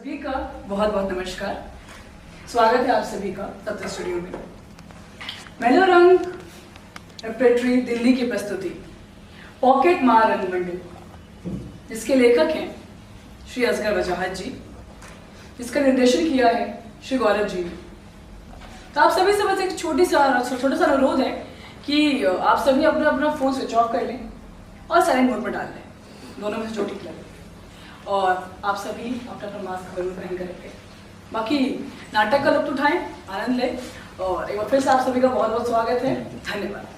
सभी का बहुत बहुत नमस्कार। स्वागत है आप सभी का तत्व स्टूडियो में। मैलो रंग रेपरेटरी दिल्ली की प्रस्तुति पॉकेट मार रंगमंडल, जिसके लेखक हैं श्री असगर वजाहत जी, जिसका निर्देशन किया है श्री गौरव जी ने। तो आप सभी से बस एक छोटा सा अनुरोध है कि आप सभी अपना अपना फोन स्विच ऑफ कर लें और साइलेंट मोड पर डाल लें, दोनों में से जो ठीक लगे। और आप सभी अपना अपना मास्क जरूर पहन कर रखें। बाकी नाटक का लुत्फ उठाएं, आनंद लें। और एक बार फिर से आप सभी का बहुत बहुत स्वागत है। धन्यवाद।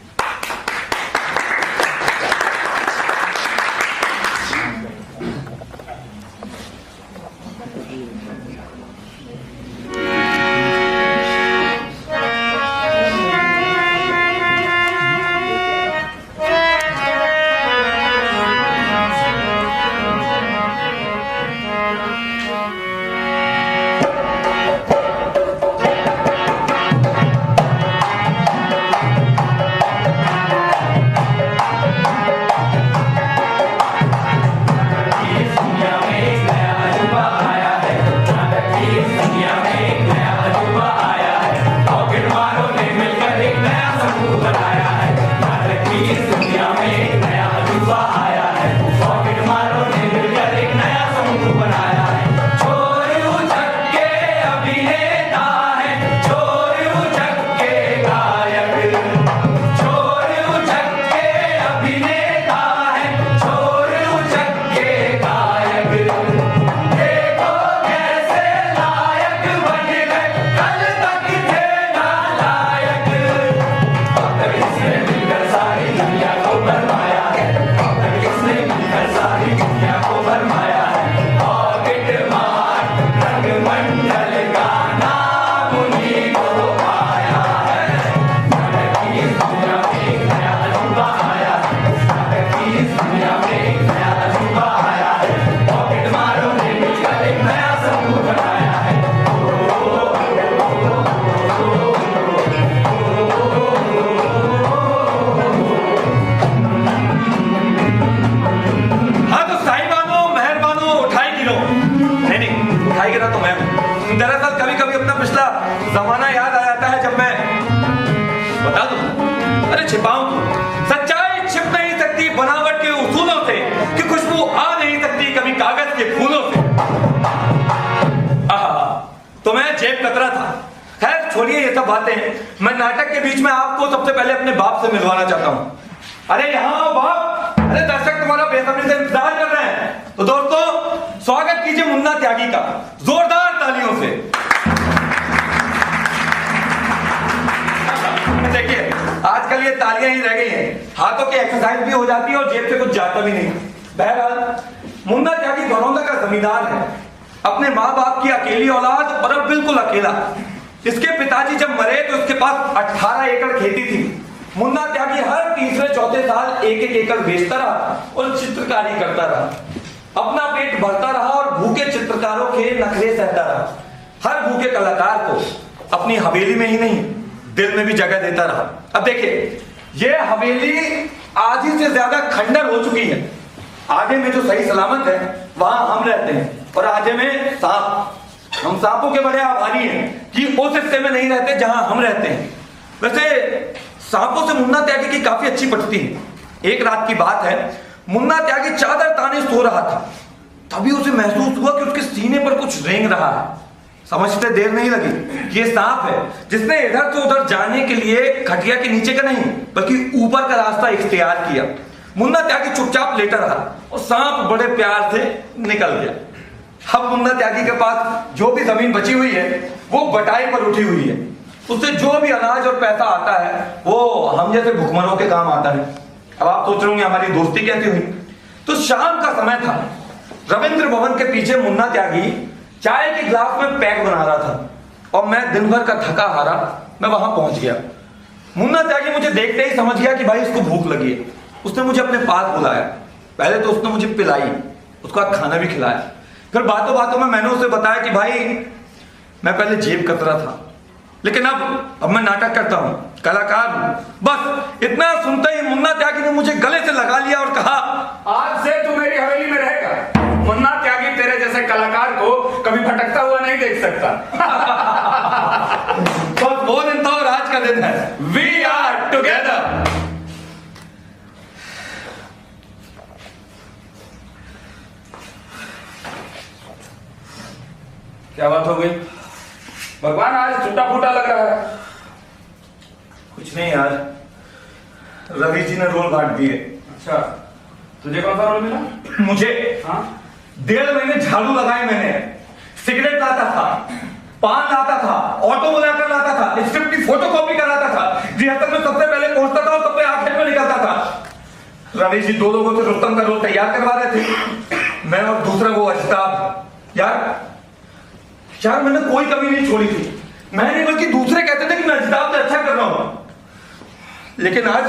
दरअसल कभी कभी अपना पिछला जमाना याद आ जाता है, जब मैं बता दूं, अरे छिपाऊं, सच्चाई छिप नहीं सकती बनावट के उसूलों से, कि खुशबू आ नहीं सकती कभी कागज के फूलों से। तो मैं जेब कतरा था। खैर छोड़िए ये सब बातें। मैं नाटक के बीच में आपको सबसे पहले अपने बाप से मिलवाना चाहता हूं। अरे यहाँ बाप, अरे दर्शक तुम्हारा बेसब्री से इंतजार कर रहे हैं। तो दोस्तों स्वागत कीजिए मुन्ना त्यागी का जोरदार तालियों से। देखिए आजकल ये तालियां ही रह गई हैं, हाथों की एक्सरसाइज भी हो जाती है और जेब से कुछ जाता भी नहीं। बहरहाल मुन्ना त्यागी घरौंदा का जमींदार है, अपने माँ बाप की अकेली औलाद और अब बिल्कुल अकेला। इसके पिताजी जब मरे तो उसके पास 18 एकड़ खेती थी। मुन्ना त्यागी हर तीसरे चौथे साल एक एक एकड़ बेचता रहा और चित्रकारी करता रहा। अपना पेट भरता रहा और भूखे चित्रकारों के नखरे सहता रहा। हर भूखे कलाकार को अपनी हवेली में ही नहीं दिल में भी जगह देता रहा। अब देखिए ये हवेली आधी से ज्यादा खंडर हो चुकी है। आगे में जो सही सलामत है वहां हम रहते हैं और आगे में सांप। हम सांपों के बड़े आभारी हैं कि उस हिस्से में नहीं रहते जहां हम रहते हैं। वैसे सांपों से मुन्ना त्यागी की काफी अच्छी पटती है। एक रात की बात है, मुन्ना त्यागी चादर ताने सो रहा था, तभी उसे महसूस हुआ कि उसके सीने पर कुछ रेंग रहा है। समझते देर नहीं लगी कि ये सांप है, जिसने इधर से उधर जाने के लिए खटिया के नीचे का नहीं बल्कि ऊपर का रास्ता इख्तियार किया। मुन्ना त्यागी चुपचाप लेटा रहा और सांप बड़े प्यार से निकल गया। अब मुन्ना त्यागी के पास जो भी जमीन बची हुई है वो बटाई पर उठी हुई है। उससे जो भी अनाज और पैसा आता है वो हम जैसे भुखमरों के काम आता है। अब आप सोच रहे होंगे हमारी दोस्ती कैसी हुई। तो शाम का समय था, रविंद्र भवन के पीछे मुन्ना त्यागी चाय के गिलास में पैक बना रहा था और मैं दिन भर का थका हारा मैं वहां पहुंच गया। मुन्ना त्यागी मुझे देखते ही समझ गया कि भाई इसको भूख लगी है। उसने मुझे अपने पास बुलाया। पहले तो उसने मुझे पिलाई, उसका खाना भी खिलाया। फिर बातों बातों में मैंने उसे बताया कि भाई मैं पहले जेब कतरा था, लेकिन अब मैं नाटक करता हूं, कलाकार हूं। बस इतना सुनते ही मुन्ना त्यागी ने मुझे गले से लगा लिया और कहा, आज से तू मेरी हवेली में रहेगा। मुन्ना त्यागी तेरे जैसे कलाकार को कभी भटक देख सकता। बस वो दिन था और आज का दिन है। We are together. क्या बात हो गई भगवान, आज टूटा फूटा लग रहा है। कुछ नहीं यार, रवि जी ने रोल बांट दिए। अच्छा, तुझे कौन सा रोल मिला? मुझे हाँ, 1.5 महीने झाड़ू लगाए मैंने, सिगरेट लाता था, पान लाता था, ऑटो बुलाकर लाता था, स्क्रिप्ट की फोटो कॉपी कराता था, रिहर्सल में सबसे पहले पहुंचता था और सबसे आखिर में निकलता था। रवि जी 2 लोगों से रुस्तम का रोल तैयार करवा रहे थे, मैं और दूसरा वो अजताब। यार मैंने कोई कमी नहीं छोड़ी थी। मैं नहीं बल्कि दूसरे कहते थे कि मैं अजताब से अच्छा कर रहा हूं, लेकिन आज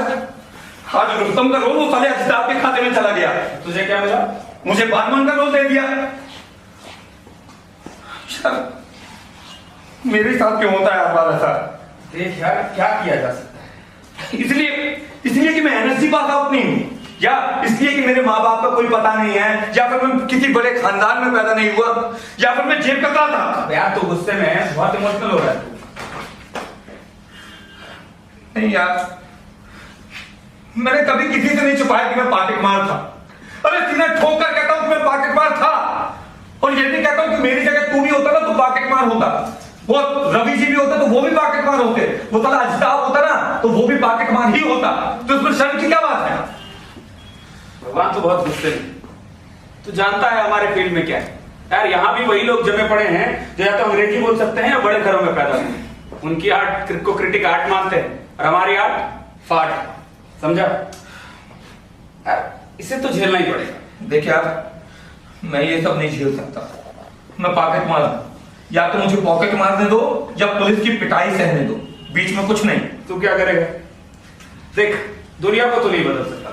रुस्तम का रोल वो साले अजताब के खाते में चला गया। तुझे क्या मिला? मुझे बागवान का रोल दे दिया। मेरे साथ क्यों होता है हर बार ऐसा? देख यार, क्या किया जा सकता है? इसलिए कि मैं एनएसजी पास आउट नहीं हूं, या इसलिए कि मेरे माँ बाप का कोई पता नहीं है, या फिर मैं किसी बड़े खानदान में पैदा नहीं हुआ, या फिर मैं जेब कतरा था। यार तू गुस्से में है, बहुत इमोशनल हो रहा है। नहीं यार, मैंने कभी किसी से नहीं छुपाया कि मैं पॉकेट मार था। अरे सीना ठोक कर कहता हूं कि मैं पॉकेट मार था, और ये नहीं कहता हूं कि मेरी जगह तू भी होता ना तो पॉकेट मार होता, वो रवि जी भी होते तो वो भी पॉकेट मार होते, वो साला अजताब होता ना तो वो भी पॉकेट मार ही होता। तो इसमें शर्म की क्या बात है? भगवान तो बहुत गुस्से में। तू जानता है हमारे फील्ड में क्या है यार, यहाँ भी वही लोग जमे पड़े हैं जो या तो अंग्रेजी बोल सकते हैं या बड़े घरों में पैदा हुए। उनकी आर्ट को क्रिटिक आर्ट मानते हैं और हमारी आर्ट फाट। समझा? इसे तो झेलना ही पड़ेगा। देख यार, मैं ये सब नहीं झेल सकता। मैं पॉकेट मार, या तो मुझे पॉकेट मारने दो या पुलिस की पिटाई सहने दो, बीच में कुछ नहीं। तू क्या करेगा? देख, दुनिया को तो नहीं बदल सकता।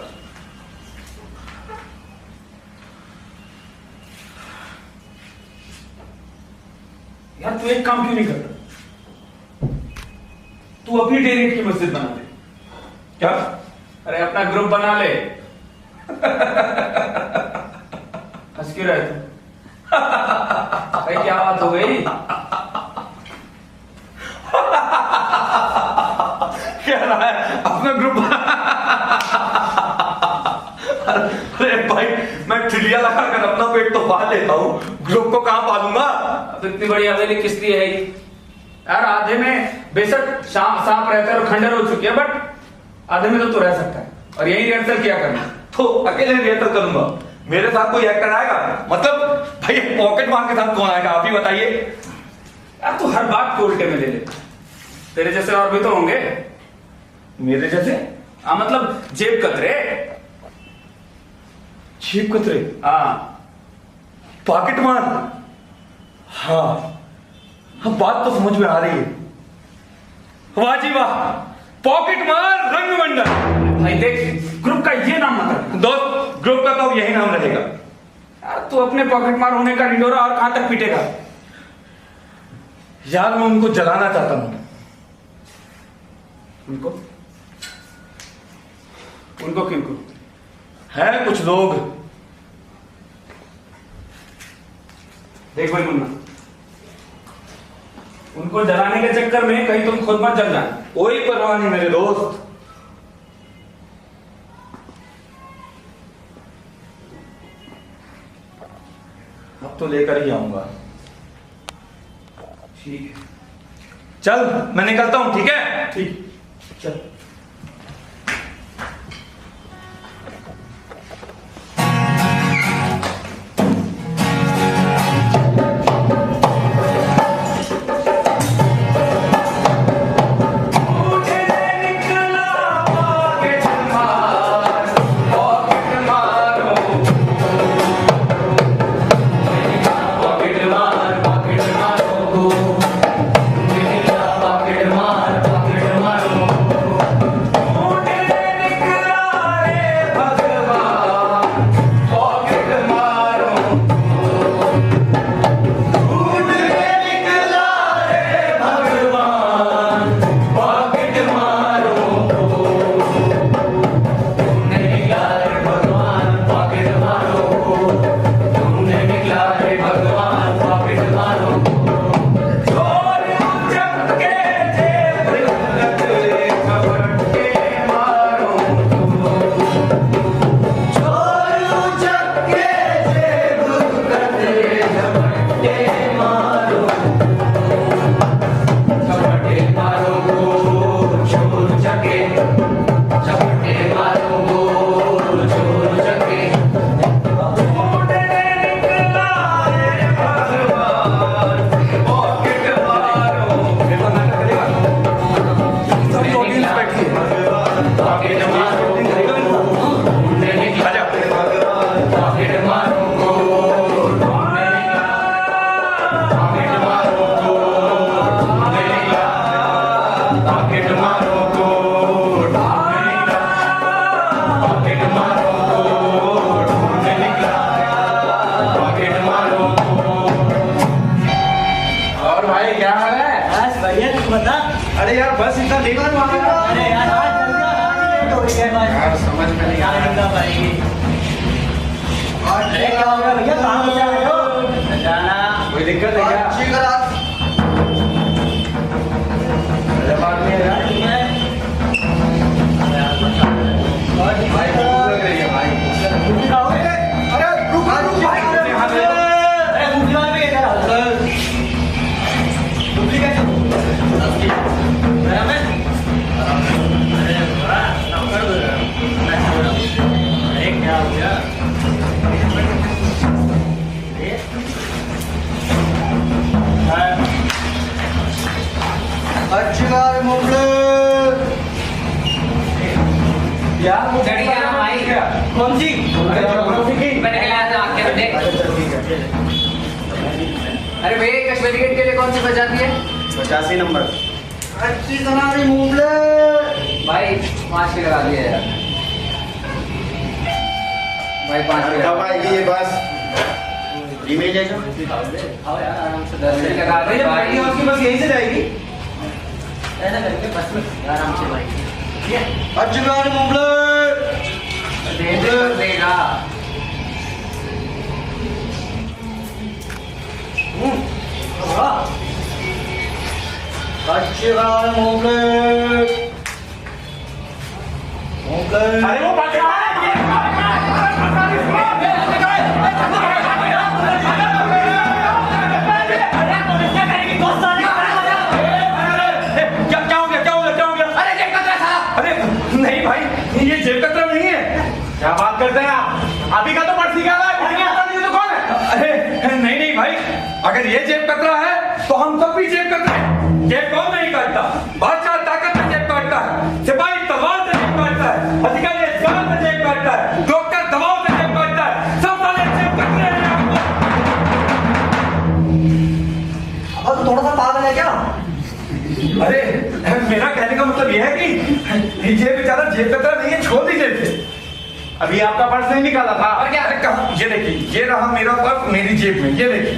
यार तू एक काम क्यों नहीं करता? तू अपनी डेरियट की मस्जिद बना दे। क्या? अरे अपना ग्रुप बना ले। हंस क्यों रहे तू? अरे क्या बात हो गई? क्या रहा है अपना ग्रुप? अरे भाई, मैं चिड़िया लगाकर अपना पेट तो पाल लेता हूँ, ग्रुप को कहां पालूंगा? अब इतनी बड़ी हवेली किस लिए है यार? आधे में बेशक सांप रहता है और खंडर हो चुकी है, बट आधे में तो तू रह सकता है और यही रिहर्सल क्या करना। तो अकेले रिहर्सल करूंगा, मेरे साथ कोई एक्टर आएगा? मतलब भाई पॉकेट मार के साथ कौन आएगा, आप ही बताइए। यार तू हर बात को उल्टे में ले ले। तेरे जैसे और भी तो होंगे। मेरे जैसे? हाँ, मतलब जेब कतरे। जेब कतरे? हाँ, पॉकेट मार। हाँ, अब बात तो समझ में आ रही है। वाह जी वाह, पॉकेट मार रंगमंडल। भाई देख, ग्रुप का ये नाम मत रख। दोस्त, ग्रुप का तो यही नाम रहेगा। यार तू अपने पॉकेट मार होने का ढिंडोरा और कहां तक पीटेगा? यार मैं उनको जलाना चाहता हूं। उनको किनको? है कुछ लोग। देख भाई मुन्ना, उनको जलाने के चक्कर में कहीं तुम खुद मत जल जाना। कोई परवाह नहीं मेरे दोस्त। अब तो लेकर ही आऊंगा। ठीक है, चल मैं निकलता हूं, ठीक है? ठीक, चल। अरे यार बस इतना लेट मत मारो। अरे यार आज जल्दी आज लेट हो गई है बस। यार समझ में नहीं आ रहा। क्या भाई? अरे क्या हो गया भैया, कहाँ से आए हो? जाना कोई दिक्कत है क्या? ठीक है रात। अरे बात नहीं है यार। भाई भूख लग रही है भाई। अरे रुक रुक भाई। अरे भूख लगा भी इधर आओ। भूख कैसे? अरे वाह, नौकर बोल रहा हूँ। अरे क्या हो गया? अच्छी मुंबई यार वो चढ़ गया ना भाई। कौन सी? मैंने कहा था आके तो देख। अरे भैया कश्मीरी गेट के लिए कौन सी बस जाती है? 85 नंबर। अच्छी सुनारी मुंबई। भाई 5 की लगा दिया यार। भाई 5 की कब आएगी ये बस? इमेज है जो? आओ यार आराम से 10 की लगा दे भाई। आपकी बस यहीं से जाएगी? ऐसा करके बस में आराम से भाई। अच्छी मुंबई। देगा। अच्छी मुंबई। अरे वो नहीं भाई, ये जेब कतरा नहीं है। क्या बात करते हैं आप? अभी का तो पर्स निकाला है, नहीं तो कौन है? अरे नहीं नहीं भाई, अगर ये जेब कतरा है तो हम सब भी जेब कतरे हैं। जेब कौन नहीं काटता? बादशाह ताकत से जेब काटता है, सिपाही तलवार से जेब काटता है, अधिकारी जान से जेब काटता है, डॉक्टर दवाओं से जेब काटता है। सब साले जेब कतरे हैं आपको। अब थोड़ा सा पागल है क्या? अरे मेरा कहने का मतलब यह है कि ये बेचारा जेब कतरा नहीं है, छोड़ दीजिए इसे। अभी आपका पर्स नहीं निकाला था? और क्या? अरे कहाँ? ये देखिए, ये रहा मेरा पर्स मेरी जेब में, ये देखिए।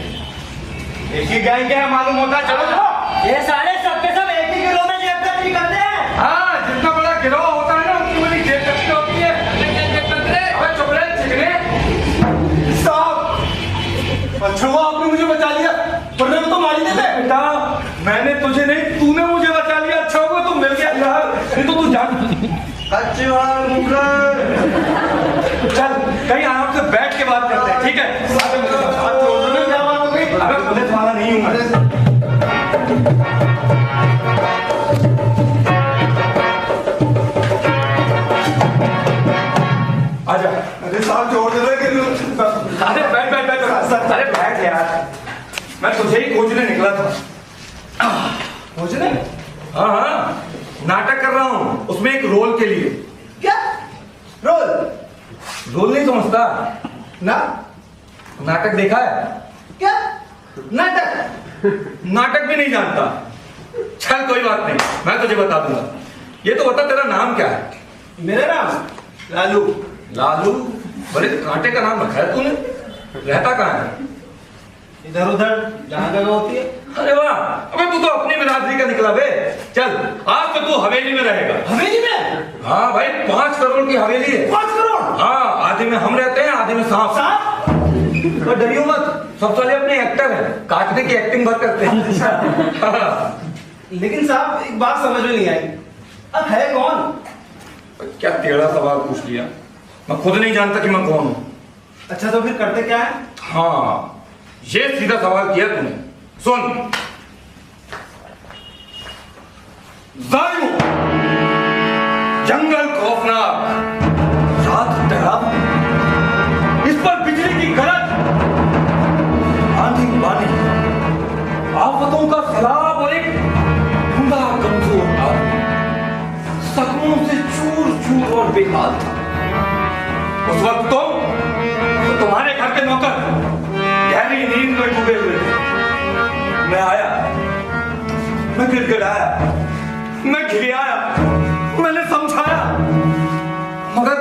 एक ही गैंग के है मालूम होता है। चलो चलो। ये सारे सबके सब एक ही गिरोह में जेब कतरी करते हैं। हाँ, जितना बड़ा गिरोह होता है ना उतनी बड़ी जेब कतरी होती है। अबे चुप रहे चिकने। साहब, अच्छा हुआ आपने मुझे बचा लिया, वरना मैं तो मार ही देते। बेटा मैंने तुझे नहीं, तूने मुझे बचा लिया। अच्छा हुआ तू मिल गया यार, नहीं तो तू जान। अच्छी चल कहीं आराम से बैठ के बात करते हैं, ठीक है? हाथ जोड़ दो ना, क्या बात हो गई? अबे पुलिस वाला नहीं हूं मैं। आजा। अरे साहब छोड़ दे रहे कि अरे बैठ बैठ बैठ। अरे बैठ यार, मैं तुझे ही खोजने निकला था। खोजने? हाँ हाँ, नाटक कर रहा हूँ, उसमें एक रोल के लिए। क्या? रोल? रोल नहीं समझता? ना? नाटक देखा है? क्या? नाटक? नाटक भी नहीं जानता? चल कोई बात नहीं, मैं तुझे बता दूंगा। ये तो बता तेरा नाम क्या है? मेरा नाम लालू। लालू? बड़े कांटे का नाम रखा है तूने। रहता कहाँ है? इधर उधर जहाँ जगह होती है। अरे वाह, अबे तू तो अपनी बिरादरी का निकला बे। चल आज तो तू हवेली में रहेगा। हवेली में? हाँ भाई, 5 करोड़ की हवेली है। 5 करोड़? हाँ, आधे में हम रहते हैं, आधे में सांप। साहब? तो डरियो मत, सब साले अपने एक्टर हैं, काटने की एक्टिंग बहुत करते हैं। हाँ। लेकिन साहब एक बात समझ में नहीं आई, अब है कौन? क्या टेढ़ा सवाल पूछ लिया, मैं खुद नहीं जानता कि मैं कौन हूं। अच्छा तो फिर करते क्या है? हाँ, ये सीधा सवाल किया तूने। सुन, जालिम, जंगल खौफनाक, रात डराव, इस पर बिजली की गरज, आंधी पानी, आफतों का सैलाब और एक खुदा कमजोर आदमी, जख्मों से चूर चूर और बेहाल था। उस वक्त तुम्हारे घर के नौकर गहरी नींद में डूबे हुए थे। मैं आया, मैं गिड़गिड़ाया, मैं घिरियाया, मैंने समझाया, मगर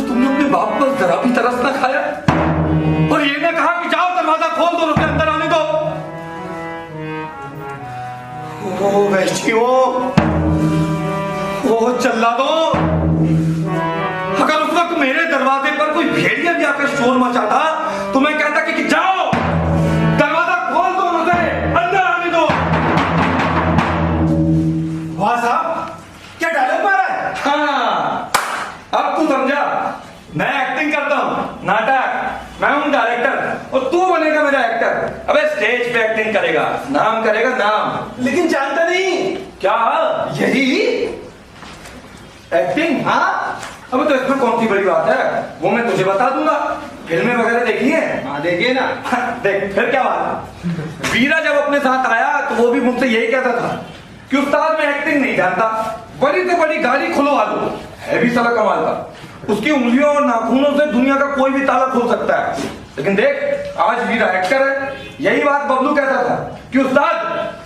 तुमने अपने बाप पर जरा भी तरस न खाया और ये ना कहा कि जाओ दरवाजा खोल दो, रुके अंदर आने दो। रजियो, ओ जल्लादो, अगर उस वक्त मेरे दरवाजे पर कोई भेड़िया भी आकर शोर मचाता तो मैं कहता कि जाओ दरवाजा खोल दो, मुझे अंदर आने दो। वाह साहब, क्या डायलॉग मारा है? हाँ, अब तू समझा। मैं एक्टिंग करता हूँ, नाटक, मैं हूँ डायरेक्टर और तू बनेगा मेरा एक्टर। अबे स्टेज पे एक्टिंग करेगा, नाम करेगा नाम। लेकिन जानता नहीं। क्या यही एक्टिंग? हाँ अब तो इसमें कौन सी बड़ी बात है, वो मैं तुझे बता दूंगा। फिल्में वगैरह देखी है? हाँ देखिए ना। देख फिर क्या बात। वीरा जब अपने साथ आया तो वो भी मुझसे यही कहता था कि उस्ताद मैं एक्टिंग नहीं जानता, बड़ी से बड़ी गाड़ी खुलवा दो। है भी साला कमाल का, उसकी उंगलियों और नाखूनों से दुनिया का कोई भी ताला खोल सकता है। लेकिन देख आज वीरा एक्टर है। यही बात बबलू कहता था कि उस्ताद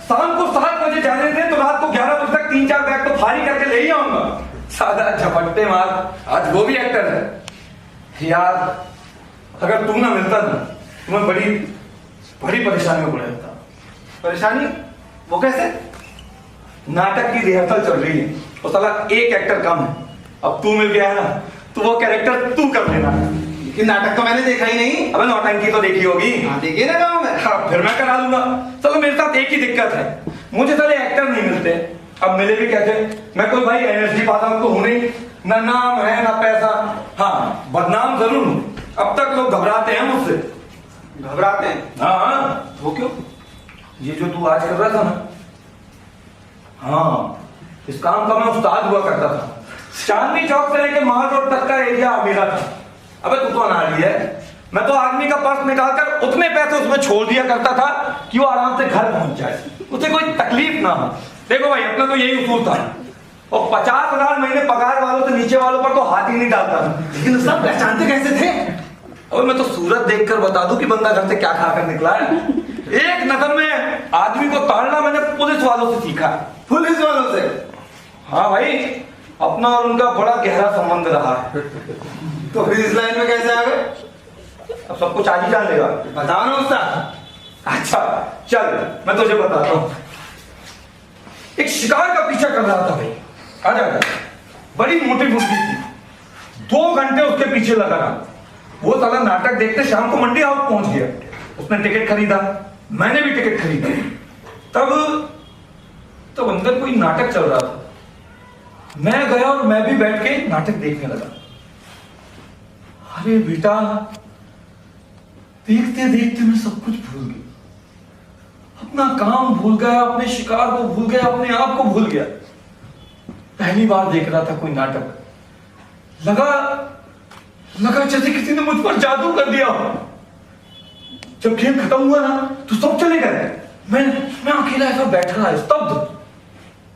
शाम को 7 बजे जाने थे तो रात को 11 बजे तक 3-4 बैग तो फारी करके ले ही आऊंगा। सादा झपट्टे मार, आज वो भी एक्टर है। यार अगर तू ना मिलता ना तो मैं बड़ी बड़ी परेशानी में पड़ जाता। परेशानी? वो कैसे? नाटक की रिहर्सल चल रही है और साला एक एक्टर कम है। अब तू मिल गया है ना तो वो कैरेक्टर तू कर लेना। लेकिन नाटक तो मैंने देखा ही नहीं। अबे नौटंकी तो देखी होगी। हाँ देखिए ना गाँव में। हाँ, फिर मैं करा लूंगा। चलो मेरे साथ एक ही दिक्कत है, मुझे साले एक्टर नहीं मिलते। अब मिले भी कैसे? मैं कोई भाई एनर्जी पाता हूं तो हूं नहीं, ना नाम है ना पैसा। हाँ बदनाम जरूर हूं। अब तक लोग घबराते हैं मुझसे। घबराते हैं? हाँ वो क्यों? ये जो तू आज कर रहा था ना, हाँ इस काम का मैं उस्ताद हुआ करता था। चांदनी चौक से लेकर माल रोड तक का एरिया मेरा था। अबे तू तो अनाड़ी है। मैं तो आदमी का पर्स निकालकर उतने पैसे उसमें छोड़ दिया करता था कि वो आराम से घर पहुंच जाए, उसे कोई तकलीफ ना हो। देखो भाई अपना तो यही उसूल था और 50,000 महीने पगार वालों से नीचे वालों पर तो हाथ ही नहीं डालता। लेकिन सब पहचानते कैसे थे? अब मैं तो सूरत देखकर बता दूं कि बंदा घर से क्या खाकर निकला है। एक नजर में आदमी को ताड़ना मैंने पुलिस वालों से सीखा। पुलिस वालों से? हाँ भाई, अपना और उनका बड़ा गहरा संबंध रहा है। तो फिर इस लाइन में कैसे आ गए? अब सब कुछ आज ही जान लेगा। बताओ ना उस्ताद। अच्छा चल मैं तुझे बताता हूँ। एक शिकार का पीछा कर रहा था भाई, आजा। बड़ी मोटी मुर्गी थी, 2 घंटे उसके पीछे लगा रहा। वो साला नाटक देखते शाम को मंडी हाउस पहुंच गया। उसने टिकट खरीदा, मैंने भी टिकट खरीदा। तब अंदर कोई नाटक चल रहा था। मैं गया और मैं भी बैठ के नाटक देखने लगा। अरे बेटा, देखते देखते मैं सब कुछ भूल गया। अपना काम भूल गया, अपने शिकार को भूल गया, अपने आप को भूल गया। पहली बार देख रहा था कोई नाटक। लगा जैसे किसी ने मुझ पर जादू कर दिया। जब खेल खत्म हुआ ना तो सब चले गए। मैं अकेला ऐसा बैठा रहा, स्तब्ध।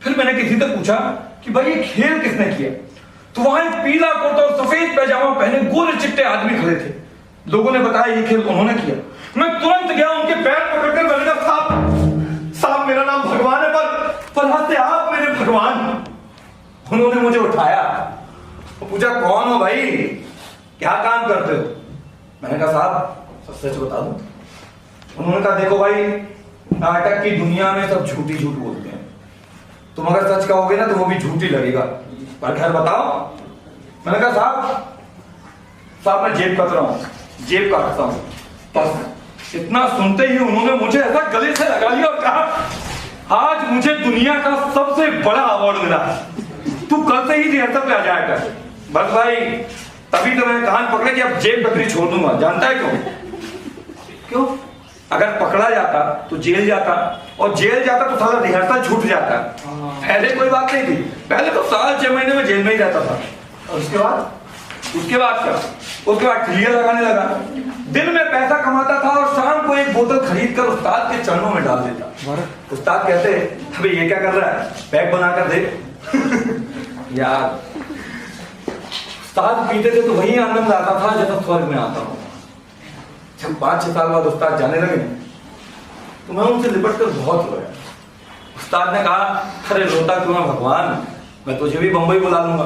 फिर मैंने किसी से पूछा कि भाई ये खेल किसने किया? तो वहां एक पीला कुर्ता और सफेद पैजामा पहने गोरे चिट्टे आदमी खड़े थे। लोगों ने बताया ये खेल उन्होंने किया। मैं तुरंत गया, उनके पैर पकड़कर मैंने कहा साहब मेरा नाम भगवान है, पर हंसते आप मेरे भगवान। उन्होंने मुझे उठाया और पूछा कौन हो भाई, क्या काम करते हो? मैंने कहा साहब सच बता दूं। उन्होंने कहा देखो भाई, नाटक की दुनिया में सब झूठी झूठ बोलते हैं। तुम अगर सच कहोगे ना तो वो भी झूठी लगेगा, पर खैर बताओ। मैंने कहा साहब मैं जेब कतरा हूं, जेब काटता हूं। बस इतना सुनते ही उन्होंने मुझे ऐसा गले से लगा लिया और कहा आज मुझे दुनिया का सबसे बड़ा अवार्ड मिला, तू कल से ही रिहर्सल पे आ जाया कर। बस भाई तभी तो मैंने कान पकड़े कि अब जेब कतरी छोड़ दूंगा। जानता है क्यों? अगर पकड़ा जाता तो जेल जाता, और जेल जाता तो सारा रिहर्सल छूट जाता। पहले कोई बात नहीं थी, पहले तो 7-6 महीने में जेल में ही रहता था। और उसके बाद क्या? उसके बाद क्लियर लगाने लगा। दिन में पैसा कमाता था और शाम को एक बोतल खरीद कर उस्ताद के चरणों में डाल देता। उस्ताद कहते अबे ये क्या कर रहा है, पैक बना कर दे। यार उस्ताद पीते थे तो वही आनंद आता था जब स्वर्ग में आता हूं। जब 5-6 साल बाद उस्ताद जाने लगे तो मैं उनसे लिपट कर बहुत रोया। उस्ताद ने कहा अरे रोता क्यों है भगवान, मैं तुझे भी बंबई बुला लूंगा।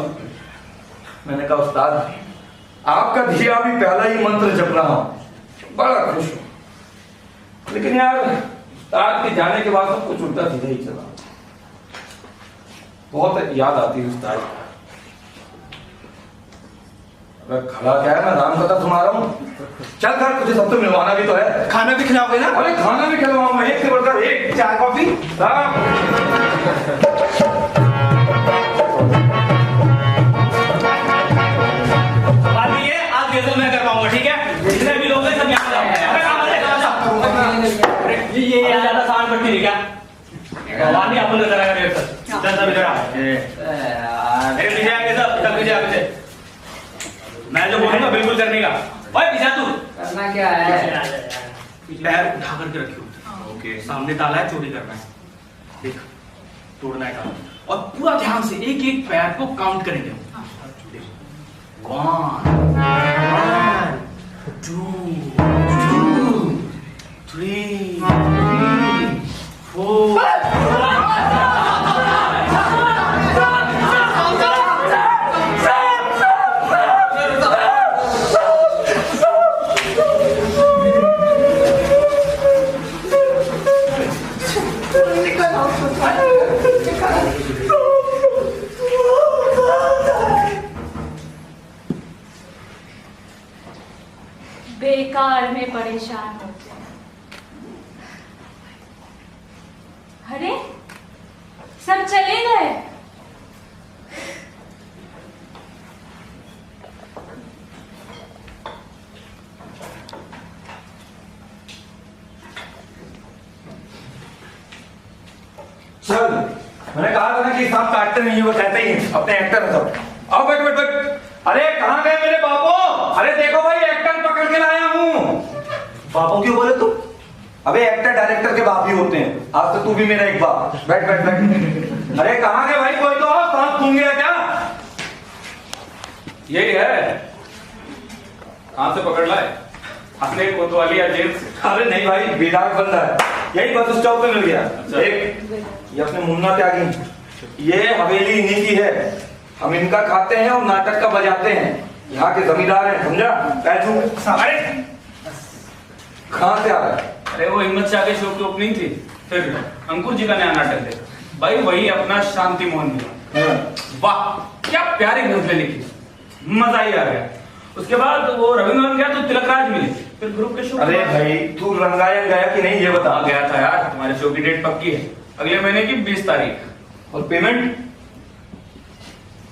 मैंने कहा उस्ताद आपका दिया भी पहला ही मंत्र जप रहा हूं, बड़ा खुश हूं। लेकिन यार उस्ताद के जाने के बाद सब कुछ उल्टा सीधा ही चला। बहुत याद आती है उस्ताद। अबे खड़ा क्या है, मैं राम कथा सुना रहा हूँ। चल कर, तुझे सबसे मिलवाना भी तो है। खाना भी खिलाओगे ना? अरे खाना भी खिलवाऊंगा, एक से बढ़कर एक। चाय कॉफी? राम आज गजल मैं कर पाऊंगा, ठीक है? जितने भी लोग हैं सब यहाँ पे आओगे। अबे काम है, ये ज्यादा सामान पट्टी नहीं क्या? वाली अपन नजर आएगा मेरे साथ। चल सब इधर आ। मेरे पीछे आके सब पीछे आके। मैं जो बोलूंगा बिल्कुल करने का। ओए पीछे तू। करना क्या है? पैर उठा करके रखियो। ओके, सामने ताला है, चोरी करना है। देख, तोड़ना है ताला। और पूरा ध्यान से एक एक पैर को काउंट करेंगे। 1 2 3 4 बेकार में परेशान होते हैं। अरे सब चले गए। चल, मैंने कहा था ना कि सांप काटते नहीं है, वो कहते ही हैं, अपने एक्टर है सब। आओ बैठ बैठ बैठ। अरे कहाँ गए मेरे बापू? अरे देखो भाई, एक्टर पकड़ के लाया हूँ। बापू क्यों बोले तुम? अबे एक्टर डायरेक्टर के बाप ही होते हैं। आज तो तू भी मेरा एक बाप। बैठ बैठ बैठ। अरे कहाँ गए भाई, कोई तो आओ। सांप सूंघ गया क्या? यही है। कहां से पकड़ लाए? अपने कोतवाली या जेल से? अरे नहीं भाई, बेदाग बंदा है, यही बस स्टॉप पे मिल गया। अच्छा। ये अपने मुन्ना त्यागी, ये हवेली इन्हीं की है। हम इनका खाते हैं और नाटक का बजाते हैं। यहाँ के जमींदार हैं, समझा? पैजू। अरे कहाँ से आ रहा है? अरे वो हिम्मत शाह के शो की ओपनिंग थी, फिर अंकुर जी का नया नाटक देखा भाई, वही अपना शांति मोहन मिला। वाह क्या प्यारी गजलें लिखी, मजा ही आ गया। उसके बाद वो रविंद्रन गया तो तिलकराज मिले, फिर ग्रुप के शो। अरे भाई तू रंगायन गया कि नहीं ये बता। गया था यार, तुम्हारे शो की डेट पक्की है, अगले महीने की 20 तारीख। और पेमेंट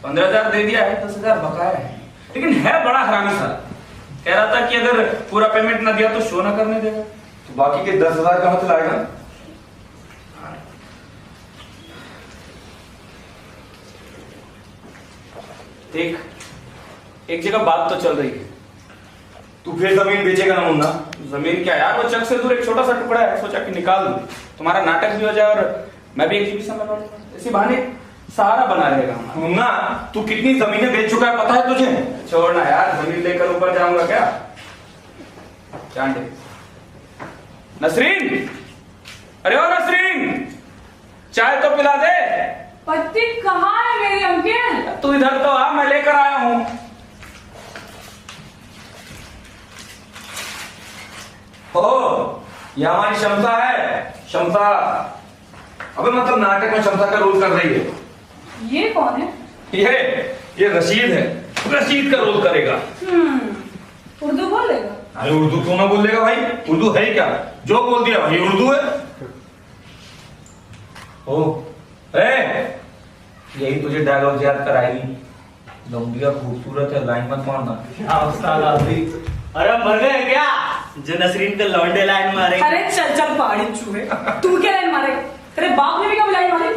15,000 दे दिया है, 10,000 बकाया है। लेकिन है बड़ा हरामी सा, कह रहा था कि अगर पूरा पेमेंट ना दिया तो शो ना करने देगा। तो बाकी के 10,000 कहाँ से लाएगा? देख, एक जगह बात तो चल रही है। तू फिर जमीन बेचेगा ना मुन्ना? जमीन क्या यार, वो चक से दूर एक छोटा सा टुकड़ा है, सोचा कि निकाल दूं, तुम्हारा नाटक भी हो जाए और मैं भी एग्जीबिशन लगा लूंगा, इसी बहाने सहारा बना रहेगा हमारा। मुन्ना तू कितनी जमीनें बेच चुका है पता है तुझे? छोड़ना यार, जमीन लेकर ऊपर जाऊंगा क्या? चांटे नसरीन, अरे ओ नसरीन, चाय तो पिला दे। पत्ती कहाँ है मेरी अंकल? तू इधर तो आ, मैं लेकर आया हूं। ओ, ये हमारी क्षमता है, क्षमता। अबे मतलब नाटक में क्षमता का रोल कर रही है। ये कौन है? ये रशीद है, रशीद का रोल करेगा। उर्दू बोलेगा? अरे उर्दू क्यों ना बोलेगा भाई, उर्दू है क्या? जो बोल दिया भाई उर्दू है। ओ, यही तुझे डायलॉग याद कराएगी। लौंडिया खूबसूरत है, लाइन मत मारना। अरे मर गए क्या? जो नसरीन पे लौंडे लाइन मारे। अरे चल चल पहाड़ी चूहे, तू क्या लाइन मारे? तेरे बाप ने भी कब लाइन मारी?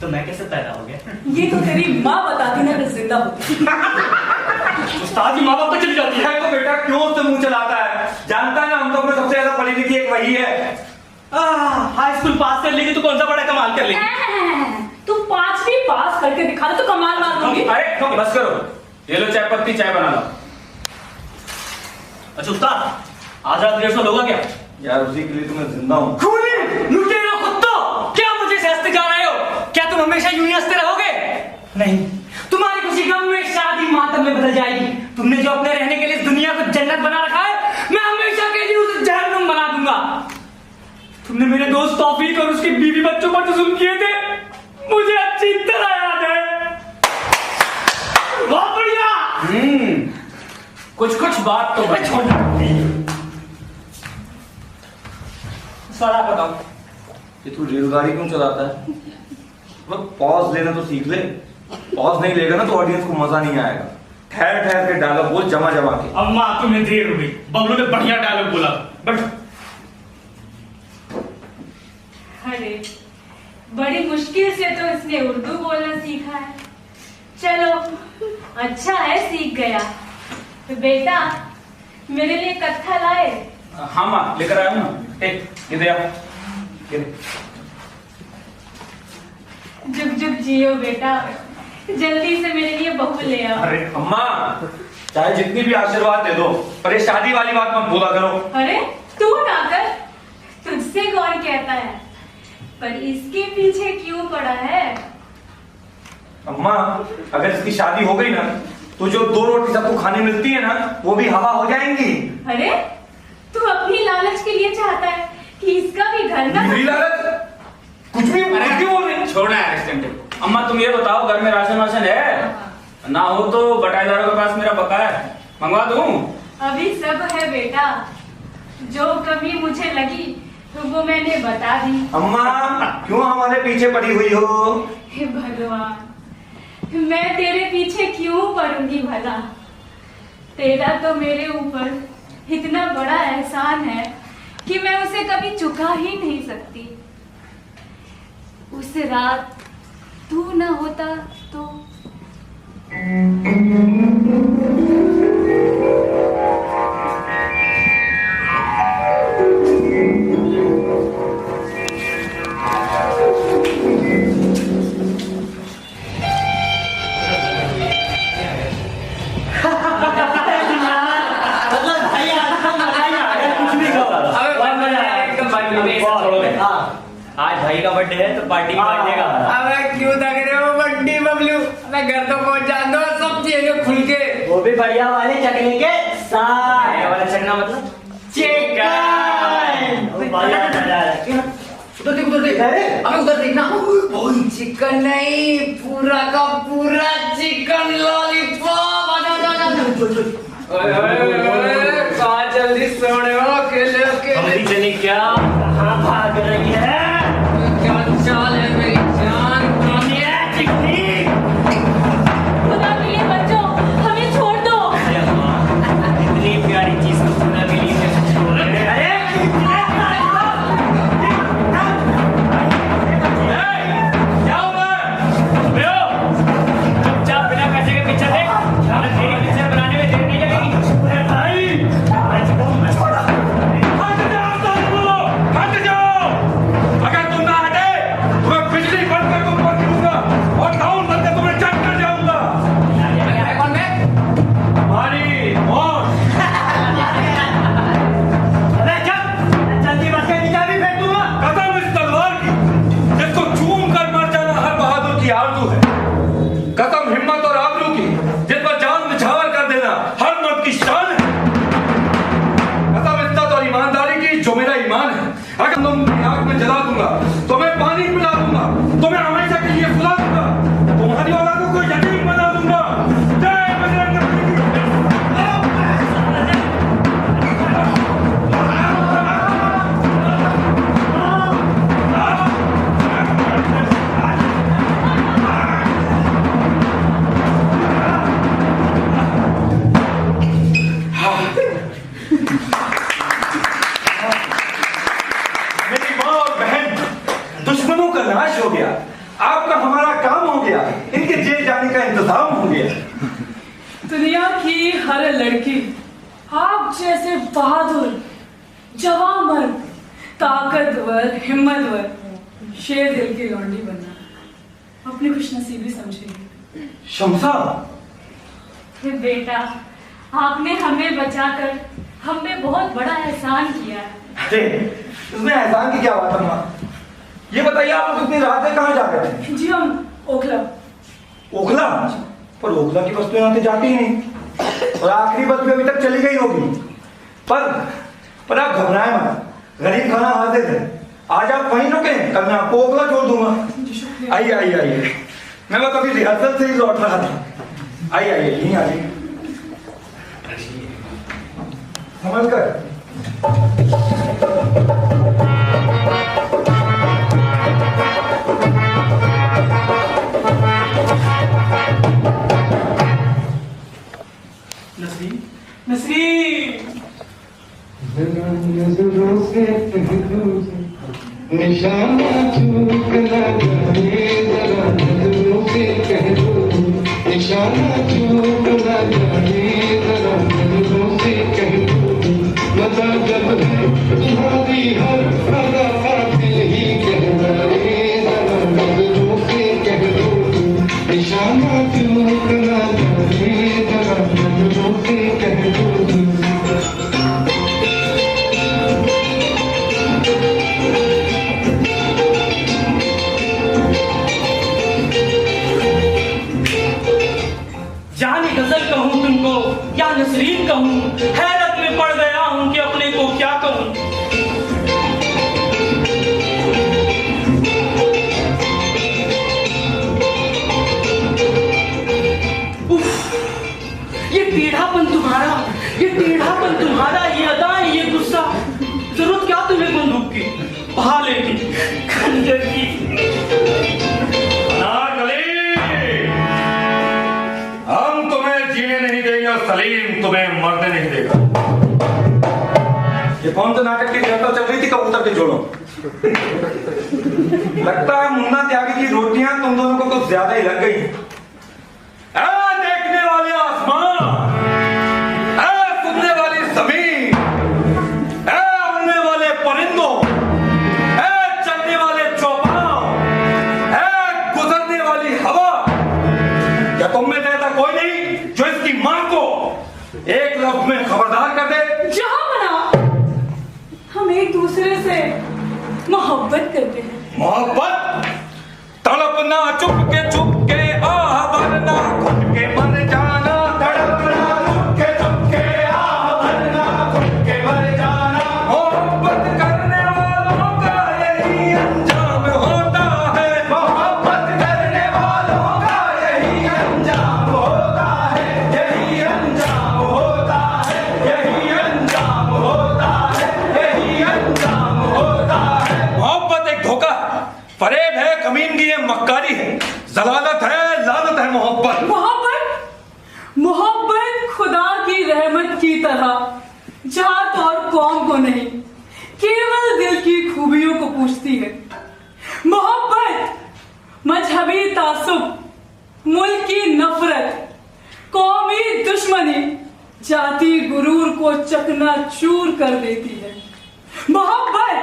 तो मैं कैसे पैदा हो गया? ये तो तेरी माँ बताती ना, मैं जिंदा होती। उस्ताद की माँ बाप तो चली जाती है। तो बेटा क्यों उससे मुंह चलाता है? जानता है ना हम लोग में सबसे ज्यादा पढ़ी लिखी एक वही है। हाई स्कूल पास कर लेगी तो कौन सा बड़ा कमाल कर लेगी? तू 5वीं पास करके दिखा दे तो कमाल मार दूंगी। अरे बस करो, ये लो चाय पत्ती, चाय बना लो। अच्छा उस्ताद, आज रात 150 होगा क्या? यार उसी के लिए तो मैं जिंदा हूँ। लुटेरो कुत्तो, क्या मुझे से हंसते जा रहे हो? क्या तुम हमेशा यूं ही हंसते रहोगे? नहीं, तुम्हारी खुशी गम में शादी मातम में बदल जाएगी। तुमने जो अपने रहने के लिए इस दुनिया को जन्नत बना रखा है, मैं हमेशा के लिए उसे जहन्नुम बना दूंगा। तुमने मेरे दोस्त तौफीक और उसके बीवी बच्चों पर तो जुल्म किए थे, मुझे अच्छी तरह याद है। बहुत बढ़िया। कुछ कुछ बात तो सारा बताओ। कि तू रेलगाड़ी क्यों चलाता है? पॉज लेना तो सीख ले। पॉज नहीं लेगा ना तो ऑडियंस को मजा नहीं आएगा। ठहर ठहर के डायलॉग बोल, जमा जमा के। अम्मा तुम्हें देर हो गई, बबलू ने बढ़िया डायलॉग बोला। बट अरे बड़ी मुश्किल से तो इसने उर्दू बोलना सीखा है। चलो अच्छा है सीख गया। तो बेटा मेरे लिए कत्था लाए? हाँ माँ लेकर आया हूँ ना। एक ये दे आओ। जुग जुग जियो बेटा, जल्दी से मेरे लिए बहू ले आओ। अरे अम्मा, चाहे जितनी भी आशीर्वाद दे दो, पर ये शादी वाली बात मत बोला करो। अरे तू ना कर, तुझसे कौन कहता है, पर इसके पीछे क्यों पड़ा है? अम्मा, अगर इसकी शादी हो गई ना तो जो 2 रोटी सबको खाने मिलती है ना वो भी हवा हो जाएंगी। अरे तू अपनी लालच के लिए चाहता है कि इसका भी घर ना। मेरी लालच? कुछ भी बोल रहे हैं। छोड़ना है एक्सटेंडेड। अम्मा तुम ये बताओ घर में राशन वाशन है? ना हो तो बटाईदारों के पास मेरा बकाया है, मंगवा दूं? अभी सब है बेटा, जो कमी मुझे लगी तो वो मैंने बता दी। अम्मा क्यों हमारे पीछे पड़ी हुई हो? हे भगवान, मैं तेरे पीछे क्यों पड़ूंगी भला? तेरा तो मेरे ऊपर इतना बड़ा एहसान है कि मैं उसे कभी चुका ही नहीं सकती। उस रात तू ना होता तो। आज भाई का बर्थडे है तो पार्टी बांटेगा। अबे क्यों थक रहे हो बंटी बबलू? मैं घर तो पहुंचा दो, सब चीजें खुल के। वो भी बढ़िया वाले चकने के साथ। बढ़िया वाला चकना मतलब चिकन। उधर देख, उधर देख। अबे उधर देखना। ओए चिकन नहीं, पूरा का पूरा चिकन लॉलीपॉप। आजा आजा आजा। ओए कहाँ जल्दी सोने हो? अकेले अकेले चने क्या कहाँ भाग रही है? क्या चाल है मेरी जान? खुदा के लिए बच्चों हमें छोड़ दो। इतनी प्यारी चीज को खुदा के लिए छोड़ रहे हैं। अरे क्या हुआ? चुपचाप बिना पैसे के पिक्चर देख। तेरी पिक्चर बनाने में देर नहीं लगेगी। भाई हट जाओ! अगर तुम ना हटे तो मैं बिजली बंद कर ऊपर गिरूंगा और टाउन बंद कर तुम्हें चट कर जाऊंगा। कौन है? हमारी मौत। अरे चल जल्दी बस के नीचे भी फेंक दूंगा। कसम इस तलवार की जिसको चूम कर मर जाना हर बहादुर की आरज़ू है। कसम हिम्मत और आबरू की जिस पर जान निछावर कर देना हर मर्द की शान है। कसम इज्जत और ईमानदारी की जो मेरा ईमान है। अगर तुम आग में जला दूंगा तो मैं पानी पिला दूंगा, तुम्हें हमेशा के लिए सुला दूंगा, तुम्हारी औलादों को यतीम बना दूंगा। जय बजरंग बली। मेरी माँ और बहन, दुश्मनों का नाश हो गया, आपका हमारा काम हो गया, इनके जेल जाने का इंतजाम हो गया। दुनिया की हर लड़की आप जैसे बहादुर, जवान मर्द, ताकतवर, हिम्मतवर, शेर दिल की लौंडी बनना अपनी खुशनसीबी समझेगी। शमसा, हे बेटा, आपने हमें बचाकर हमने बहुत बड़ा एहसान किया है। अरे इसमें एहसान की क्या बात है माँ? ये बताइए आप लोग इतनी रात में कहाँ जा रहे थे? जी हम ओखला। ओखला? पर ओखला की बस तो यहाँ से जाती ही नहीं और आखिरी बस भी अभी तक चली गई होगी। पर आप घबराएं मत, गरीब खाना हाजिर है। आज आप वहीं रुके, कल मैं आपको ओखला छोड़ दूंगा। शुक्रिया। आइए आइए आइए, मैं वो कभी रिहर्सल से ही लौट रहा था। आइए आइए, यहीं आइए। नमस्कार। नसरीन, नसरीन। निशाना चूक न जाए जरा नजरों से कह दो, निशाना चूक न जाए जरा नजरों से कह दो, मजा जब है तुम्हारी हर अदा दिल ही कहलाए जरा नजरों से कह दो, निशाना चूक न जाए जरा नजरों से कह दो। जाने गजल कहूँ तुमको या नसरीन कहूँ, हैरत में पड़ गया हूँ कि अपने को क्या कहूँ। ये टेढ़ापन तुम्हारा, ये टेढ़ापन तुम्हारा, ये अदाएं, ये गुस्सा, जरूरत क्या तुम्हें बंदूक की, भाले की, खंजर की। हम तुम्हें जीने नहीं देंगे और सलीम तुम्हें मरने नहीं देगा। ये कौन सा नाटक की चर्चा चल रही थी कबूतर के जोड़ों? लगता है मुन्ना त्यागी की रोटियां तुम दोनों को कुछ ज्यादा ही लग गई। देखने वाले आसमान, सुनने वाली जमीन, उड़ने वाले परिंदों, चलने वाले चौपाल, गुजरने वाली हवा, क्या तुम में ऐसा कोई नहीं जो इसकी मां को एक लफ्ज में खबरदार कर दे? जहां बना हम एक दूसरे से मोहब्बत करते हैं। मोहब्बत तड़पना चुप के आह भरना, खुद के मर जाना, तड़पना चुप के आह भरना, खुद के मर जाना। मोहब्बत करने वालों का यही अंजाम होता है, मोहब्बत करने वालों का यही अंजाम होता है, यही अंजाम होता है, यही अंजाम होता है, यही अंजाम होता है। मोहब्बत एक धोखा, फरेब है, कमीनगी है, मक्कारी है, जलालत है, लानत है मोहब्बत। मोहब्बत खुदा की रहमत की तरह जात और कौम को नहीं, केवल दिल की खूबियों को पूछती है। मोहब्बत मजहबी तासुब, मुल्की नफरत, कौमी दुश्मनी, जाति गुरूर को चकनाचूर कर देती है। मोहब्बत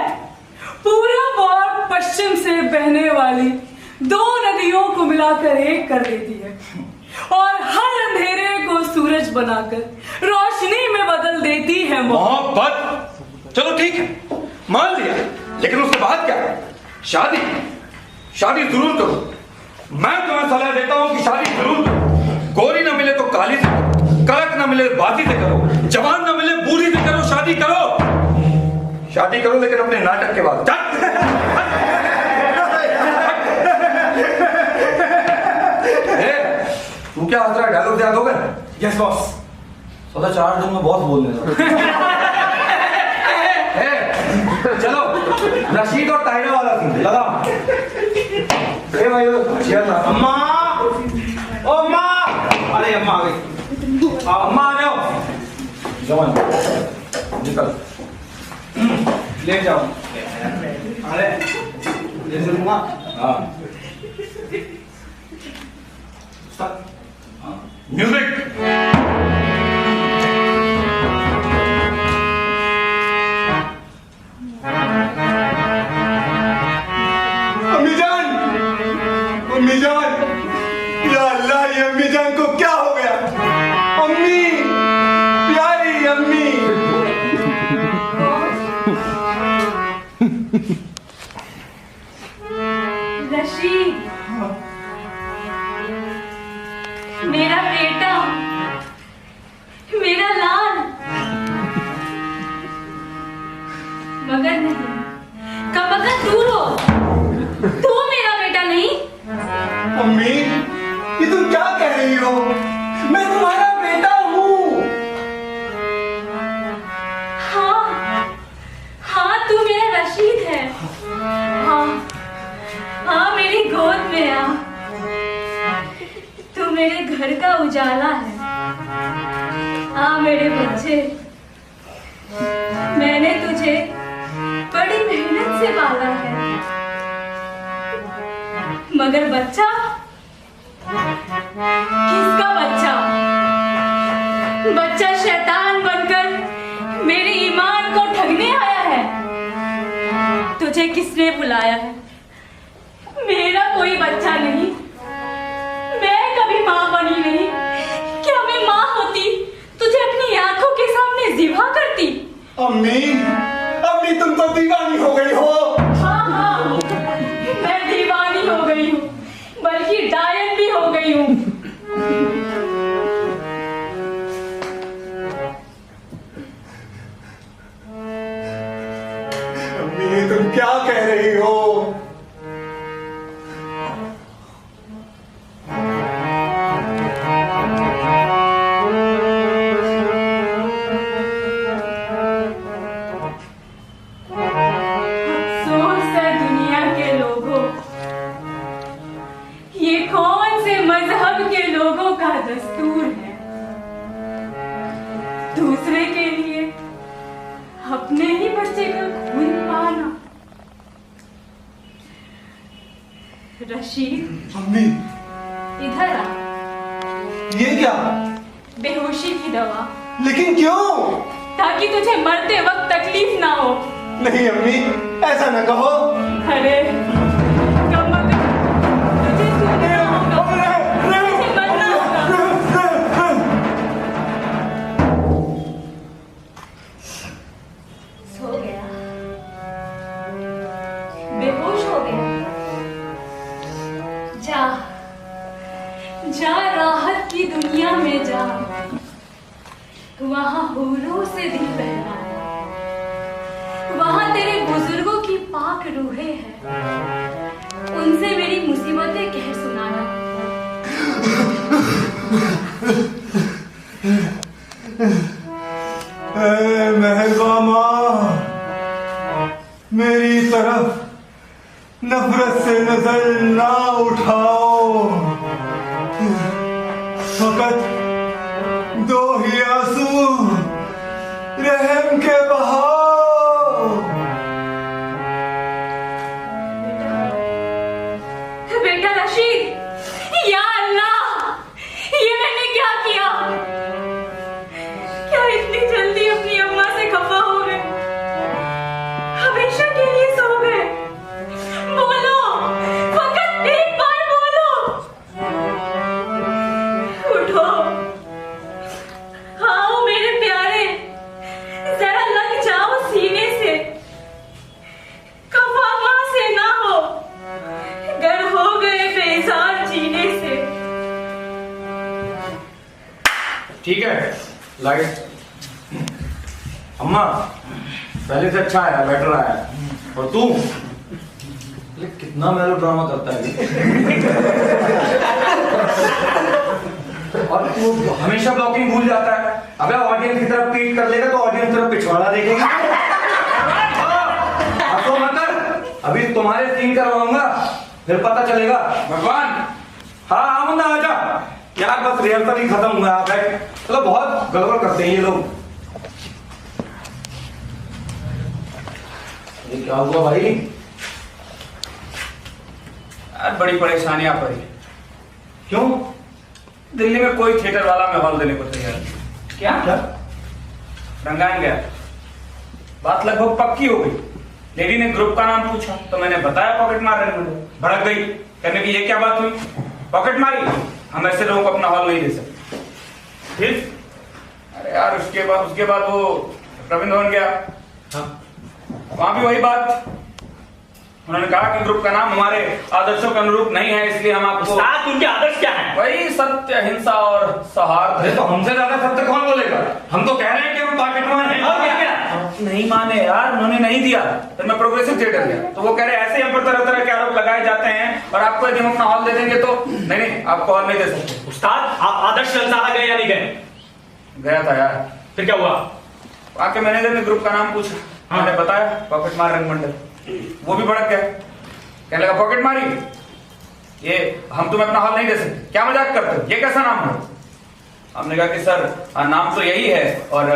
पूरब और पश्चिम से बहने वाली दो नदियों को मिलाकर एक कर देती है और हर अंधेरे को सूरज बनाकर रोशनी में बदल देती है। मोहब्बत चलो ठीक है, मान लिया, लेकिन उसके बाद क्या? शादी, शादी जरूर करो। मैं तुम्हें सलाह देता हूं कि शादी जरूर करो। गोरी ना मिले तो काली से करो, कड़क ना मिले बाती से करो, जवान ना मिले बूढ़ी से करो, शादी करो। शादी करो लेकिन अपने नाटक के बाद। तू क्या हंस रहा है? डायलॉग याद हो गए? Yes boss. सदा 4 दिन में बहुत बोलने लगा। चलो रशीद और ताहिरा वाला सीन लगा। ए भाई चल ना। अम्मा, ओ अम्मा, अरे अम्मा आ गई। अम्मा आ जाओ। जवान निकल, ले जाओ। अरे ले लूंगा। हाँ म्यूजिक। अम्मी जान, अम्मी जान, या अल्लाह, ये अम्मी जान को क्या हो गया? अम्मी, प्यारी अम्मी। रशीद, मेरा बेटा, मेरे बच्चे, मैंने तुझे बड़ी मेहनत से पाला है, मगर बच्चा, किसका बच्चा? बच्चा शैतान बनकर मेरे ईमान को ठगने आया है। तुझे किसने बुलाया है? मेरा कोई बच्चा नहीं, मैं कभी माँ बनी नहीं। क्या मैं माँ होती तुझे अपनी आंखों के सामने ज़िबा करती? अम्मी, अम्मी तुम तो दीवानी हो गई हो। हाँ, मैं दीवानी हो गई हूँ, बल्कि डायन भी हो गई हूँ। अम्मी तुम क्या कह रही हो? अफसोस है दुनिया के लोगों, ये कौन से मजहब के लोगों का दस्तूर है? दूसरे के लिए अपने ही बच्चे का खून पाना। रशीद, अम्मी इधर आ। ये क्या? बेहोशी की दवा, लेकिन क्यों? ताकि तुझे मरते वक्त तकलीफ ना हो। नहीं अम्मी, ऐसा न कहो। अरे कमर, तुझे सुनना होगा, तुझे मरना होगा। सो गया, बेहोश हो गया। जा जा, राहत की दुनिया में जा, वहां हूरों से दिल बहला है, वहां तेरे बुजुर्गों की पाक रूहें हैं, उनसे मेरी मुसीबतें कह सुनाना। ऐ मेहरबा माँ, मेरी तरफ नफरत से नजर ना उठाओ, फकत दो ही आंसू रहम के बहाओ। बेटा रशीद, या अल्लाह, ये मैंने क्या किया? क्या इतनी जल्दी अपनी अम्मा से खफा हो गए? हमेशा के लिए सो गए? बोलो, फकत एक बार बोलो। उठो, आओ मेरे प्यारे, जरा लग जाओ सीने से। खफा मां से ना हो, गर हो गए बेजार जीने से। ठीक है, लाइट। अम्मा, पहले से अच्छा आया, बेटर आया। और तू कितना मेलोड्रामा करता है और तू हमेशा ब्लॉकिंग भूल जाता है। अबे ऑडियंस की तरफ पीट कर लेगा तो ऑडियंस तरफ पिछवाड़ा देखेगी। तो मतलब अभी तुम्हारे सीन करवाऊंगा, फिर पता चलेगा। भगवान, हाँ हाँ मुन्ना आजा यार, बस रिहर्सल ही खत्म हुआ है। चलो, बहुत गड़बड़ करते हैं ये लोग। ये क्या हुआ भाई? यार बड़ी परेशानियां पड़ी। क्यों? दिल्ली में कोई थिएटर वाला में हॉल देने को तैयार नहीं। क्या? रंगान गया, बात लगभग पक्की हो गई। लेडी ने ग्रुप का नाम पूछा तो मैंने बताया पॉकेट मार रहे मुझे। भड़क गई, कहने की ये क्या बात हुई? पॉकेट मारी, हम ऐसे लोगों को अपना हॉल नहीं दे सकते। ठीक? अरे यार उसके बाद वो प्रवीण भवन गया। हाँ। वहां भी वही बात। उन्होंने कहा कि ग्रुप का नाम हमारे आदर्शों के अनुरूप नहीं है, इसलिए हम आपको। उनके आदर्श क्या है? वही सत्य, अहिंसा और सौहार्द। अरे तो हमसे ज्यादा सत्य कौन बोलेगा? हम तो कह रहे हैं कि हम पॉकेट मार हैं। और क्या? नहीं माने यार, उन्होंने नहीं दिया। फिर मैं प्रोग्रेसिव थिएटर गया तो वो कह रहे ऐसे हम पर तरह तरह के आरोप लगाए जाते हैं और आपको यदि हम अपना हॉल दे देंगे तो नहीं, आपको हॉल नहीं दे सकते। उस्ताद, आप आदर्श ललचारा गए या नहीं गए? गया था यार। फिर क्या हुआ? आके मैनेजर ने ग्रुप का नाम पूछा, मैंने बताया पॉकेट मार रंगमंडल। वो भी भड़क गया, कहने लगा पॉकेट मारी, ये हम तुम्हें अपना हॉल नहीं दे सकते। क्या मजाक करते हो? ये कैसा नाम है? हमने कहा कि सर नाम तो यही है और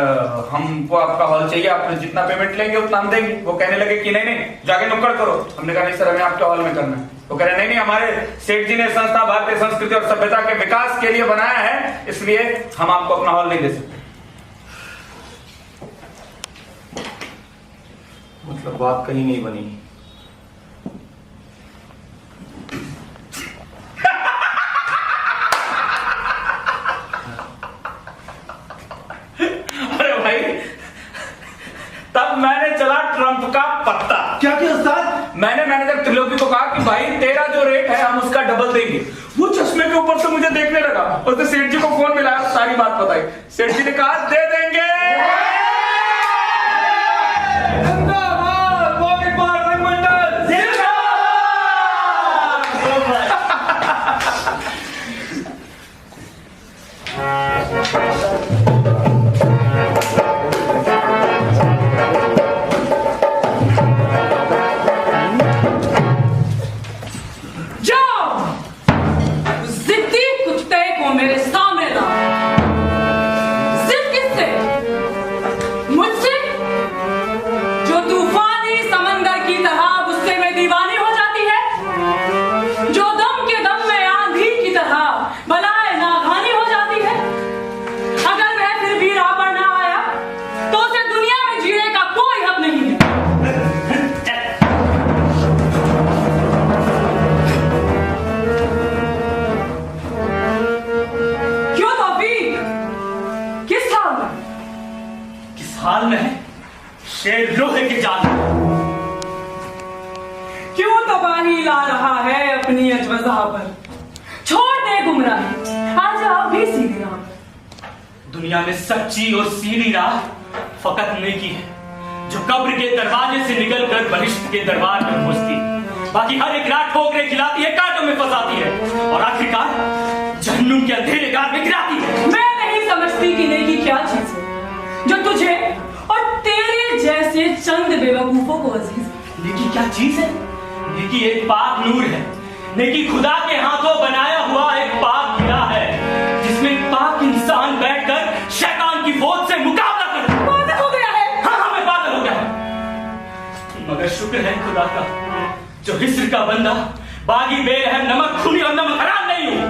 हमको आपका हॉल चाहिए, आप जितना पेमेंट लेंगे उतना हम देंगे। वो कहने लगे कि नहीं नहीं जाके नुक्कड़ करो। हमने कहा नहीं सर हमें आपके हॉल में करना है। वो कह रहे नहीं नहीं हमारे सेठ जी ने संस्था भारतीय संस्कृति और सभ्यता के विकास के लिए बनाया है, इसलिए हम आपको अपना हॉल नहीं दे सकते। मतलब बात कहीं नहीं बनी। अरे भाई तब मैंने चला ट्रंप का पत्ता। क्या किया उस्ताद? मैंने मैनेजर त्रिलोकी को कहा कि भाई तेरा जो रेट है हम उसका डबल देंगे। वो चश्मे के ऊपर से मुझे देखने लगा और तो सेठ जी को फोन मिलाया, सारी बात बताई। सेठ जी ने कहा दे देंगे। मेरे सामने ला। जिद किससे? मुझसे जो तूफानी समंदर की तरह गुस्से में दीवानी हो जाती है, जो दम के दम में आंधी की तरह बलाए नागानी हो जाती है। अगर वह फिर भी राह पर ना आया तो उसे दुनिया में जीने का कोई हक नहीं है। हाल में है शेर लोहे के जाल में। क्यों तबाही ला रहा है अपनी अजवज़ा पर? छोड़ दे गुमराही, आज आप भी सीधी राह पर। दुनिया में सच्ची और सीधी राह फकत नेकी है, जो कब्र के दरवाजे से निकलकर बहिश्त के दरबार में पहुंचती है। बाकी हर एक राह ठोकरे खिलाती है, कांटों में फंसाती है और आखिरकार जहन्नुम के अंधेरे गार में गिराती है। मैं नहीं समझती कि नेकी क्या चीज है जो तुझे और तेरे जैसे चंद बेवकूफों को अजीज है। नेकी क्या चीज है? नेकी एक पाक नूर है। नेकी खुदा के हाथों बनाया हुआ एक पाक हीरा है, जिसमें पाक इंसान बैठकर शैतान की फौज से मुकाबला करता है। पागल हो गया है? हाँ हाँ मैं पागल हो गया है, मगर शुक्र है खुदा का जो हिस्र का बंदा बागी बेल है, नमक खूनी और नमक हराम नहीं हूं।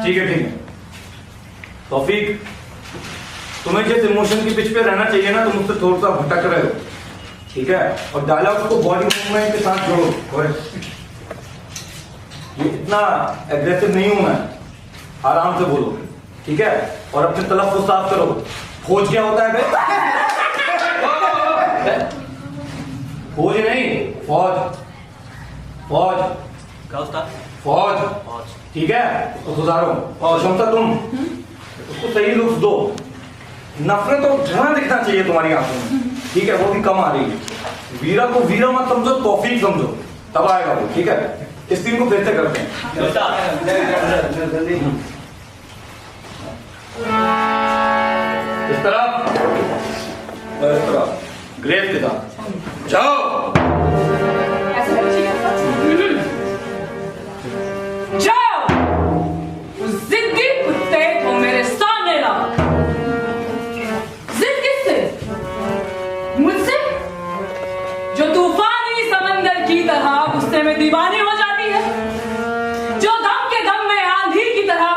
ठीक है तौफीक, तुम्हें जिस इमोशन की पिच पे रहना चाहिए ना तुम उससे थोड़ा सा भटक रहे हो, ठीक है? और डायलॉग को बॉडी मूवमेंट के साथ जोड़ो। और ये इतना एग्रेसिव नहीं हूं मैं, आराम से बोलो, ठीक है? और अपने तलफ़्फ़ुज़ साफ करो। फौज क्या होता है बे? फौज नहीं, फौज फौज क्या उस्ताद? फौज, ठीक है? तो सुधारो। और शमसा तुम उसको सही लुक्स दो। नफरत और घृणा दिखना चाहिए तुम्हारी आंखों में, ठीक है? वो भी कम आ रही है। वीरा को वीरा मत समझो, तौफीक समझो, तब आएगा वो, ठीक है? इस सीन को फिर से करते हैं। इस तरफ और इस तरफ ग्रेव के साथ जाओ। जाओ, जिद्दी कुत्ते को मेरे सामने ला। जिद किससे? मुझसे जो तूफानी समंदर की तरह गुस्से में दीवानी हो जाती है, जो दम के दम में आंधी की तरह।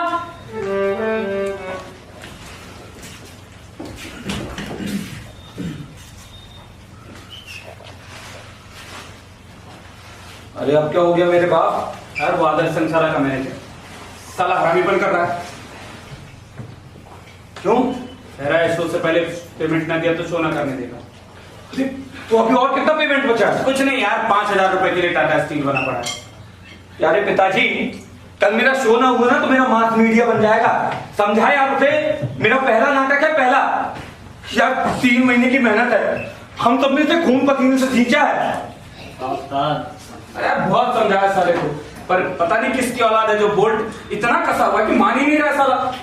अरे अब क्या हो गया मेरे बाप? यार वो आदर्श संसारा का मैनेजर साला हरामीपन कर रहा है। क्यों? कह रहा है शो से पहले पेमेंट ना दिया तो शो ना करने देगा। तो अभी और कितना पेमेंट बचा है? कुछ नहीं यार, 5,000 रुपए के लिए टाटा स्टील बना पड़ा है। यार पिताजी, कल मेरा शो ना हुआ ना तो मेरा मास मीडिया बन जाएगा। समझाए आप उसे, मेरा पहला नाटक है, पहला। यार 3 महीने की मेहनत है, हम सब में से खून पसीने से सींचा है। अरे बहुत समझाया साले को, पर पता नहीं किसकी औलाद है जो बोल्ट इतना कसा हुआ है कि मान ही नहीं रहा साला।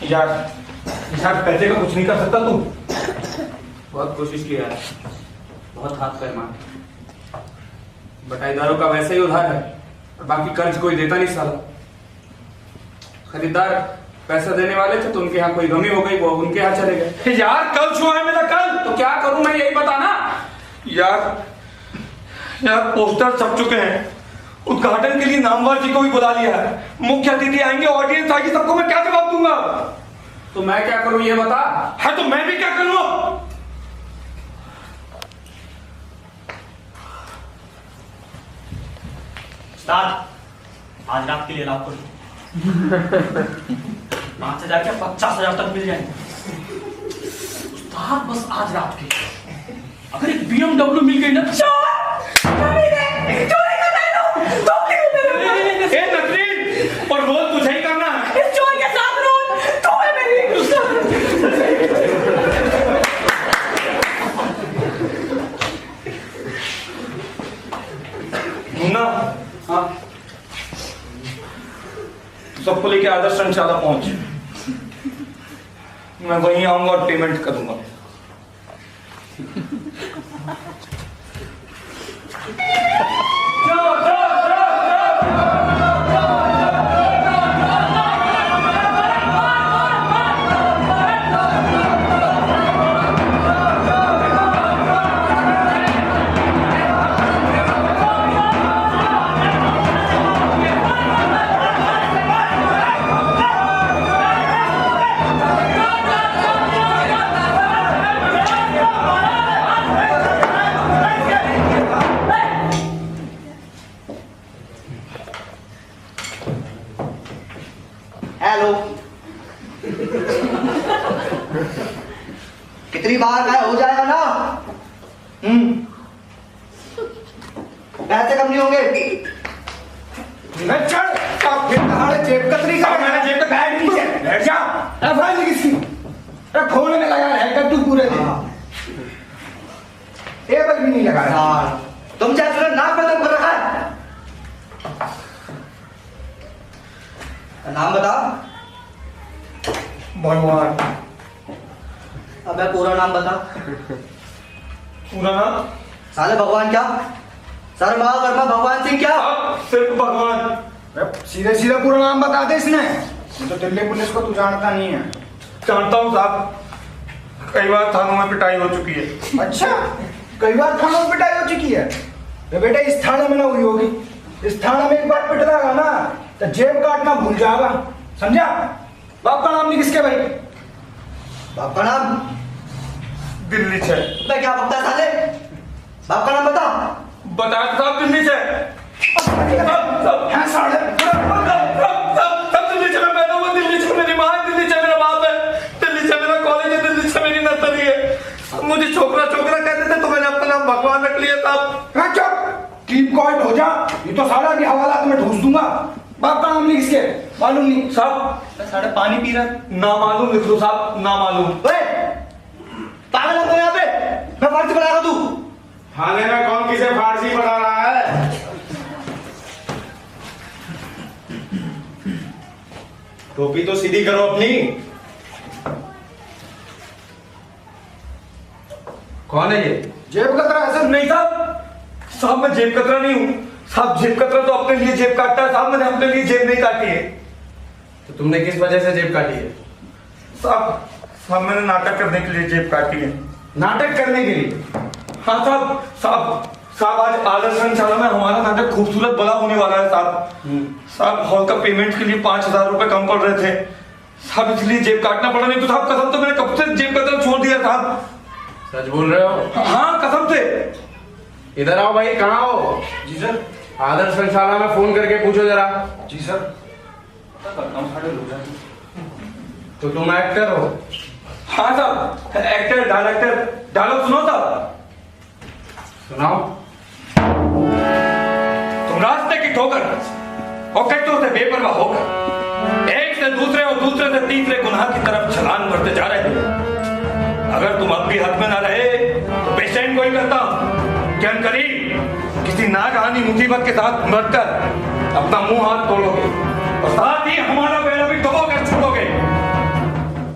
यार पैसे का कुछ नहीं कर सकता तू? बहुत कोशिश की यार, बहुत हाथ पैर मार, बटाईदारों का वैसे ही उधार है और बाकी कर्ज कोई देता नहीं साला। खरीदार पैसा देने वाले थे तो उनके यहाँ कोई गमी हो गई, वो उनके यहाँ चले गए। यार कल शो है मेरा, कल। तो क्या करूं मैं, यही बता ना। यार पोस्टर छप चुके हैं, उद्घाटन के लिए नामवर जी को भी बुला लिया है, मुख्य अतिथि आएंगे, ऑडियंस आएगी, सबको मैं क्या जवाब दूंगा? तो मैं क्या करूं ये बता। है तो मैं भी क्या करूं? आज रात के लिए लाभ करो। 5,000 क्या 50,000 तक मिल जाएंगे उस्ताद, बस आज रात के। अगर एक BMW मिल गई ना, और रोल तुझे ही करना है। इस चोर के साथ रोल तो है मेरी मुन्ना, हाँ सबको लेके आदर्श धर्मशाला पहुंच, मैं वहीं आऊंगा और पेमेंट करूंगा। हेलो, कितनी बार कहा हो जाएगा ना? पैसे कम नहीं होंगे। जेब कतरी का मैंने जेब का बैग नीचे बैठ जा। फाइल किसकी? खोलने में लगा है कद्दू पूरे दिन। टेबल भी नहीं लगा यार तुम जैसे नाक में दम कर रखा है। नाम बता। भगवान। अबे पूरा नाम बता। पूरा नाम? साले भगवान क्या? शर्मा वर्मा भगवान सिंह क्या? सिर्फ भगवान। सीधे सीधे पूरा नाम बता दे इसने। तो दिल्ली पुलिस को तू जानता नहीं है। जानता हूँ साहब, कई बार थानों में पिटाई हो चुकी है। अच्छा, कई बार थानों में पिटाई हो चुकी है? तो बेटा इस थाने में ना हुई होगी। इस थाने में एक बार पिट रहा ना तो जेब काटना भूल जाएगा, समझा? बाप का नाम नहीं किसके भाई? बाप का नाम? दिल्ली से। मैं क्या बकता साले? बाप का नाम बता। बताया साहब, दिल्ली से। हाँ साले। सब दिल्ली से मैं पैदा हुआ, दिल्ली से मेरी माँ है, दिल्ली से मेरा बाप है, दिल्ली से मेरा कॉलेज है, दिल्ली से मेरी नर्सरी है। मुझे छोकरा छोकरा कहते थे तो मैंने अपना नाम भगवान रख लिया साहब। हाँ चुप, कीप क्वाइट हो जा, ये तो साला की हवालात में ठूस दूंगा। बाप का नाम नहीं किसके मालूम नहीं? साहब साढ़े पानी पी रहा है, ना मालूम लिख लो साहब, ना मालूम। पागल है तो यहाँ पे? मैं फारसी पढ़ा रहा तू। थाने में कौन किसे फारसी पढ़ा रहा है? टोपी तो सीधी करो अपनी। कौन है ये? जेब कतरा है सर? नहीं साहब, साहब मैं जेब कतरा नहीं हूँ साहब। जेब कतरा तो अपने लिए जेब काटता है साहब, मैंने अपने लिए जेब नहीं काटी है। तो तुमने किस वजह से जेब काटी है? साहब साहब मैंने नाटक करने के लिए जेब काटी है। नाटक करने के लिए? हाँ साहब साहब साहब आज आदर्श धर्मशाला में हमारा नाटक खूबसूरत बड़ा होने वाला है साहब। साहब हॉल का पेमेंट के लिए 5,000 रुपए कम पड़ रहे थे साहब, इसलिए जेब काटना पड़ा। नहीं तो साहब कसम तो मैंने कब से जेब कतरा छोड़ दिया साहब। सच बोल रहे हो? हाँ कसम से। इधर आओ भाई। कहाँ हो? जी सर। आदर्श धर्मशाला में फोन करके पूछो जरा। जी सर। तो तुम एक्टर हो? हाँ साहब, एक्टर डायरेक्टर। डायलॉग सुनो साहब। सुनाओ। तुम रास्ते की ठोकर और कट्टों से बेपरवाह होकर एक से दूसरे और दूसरे से तीसरे गुनाह की तरफ छलांग बढ़ते जा रहे हो। अगर तुम अब भी हद में ना रहे तो पेशेंट को ही करता क्या करीब किसी नागहानी मुसीबत के साथ मरकर अपना मुंह हाथ तोड़ोगे और साथ ही हमारा बेड़ा भी डुबोकर छोड़ोगे।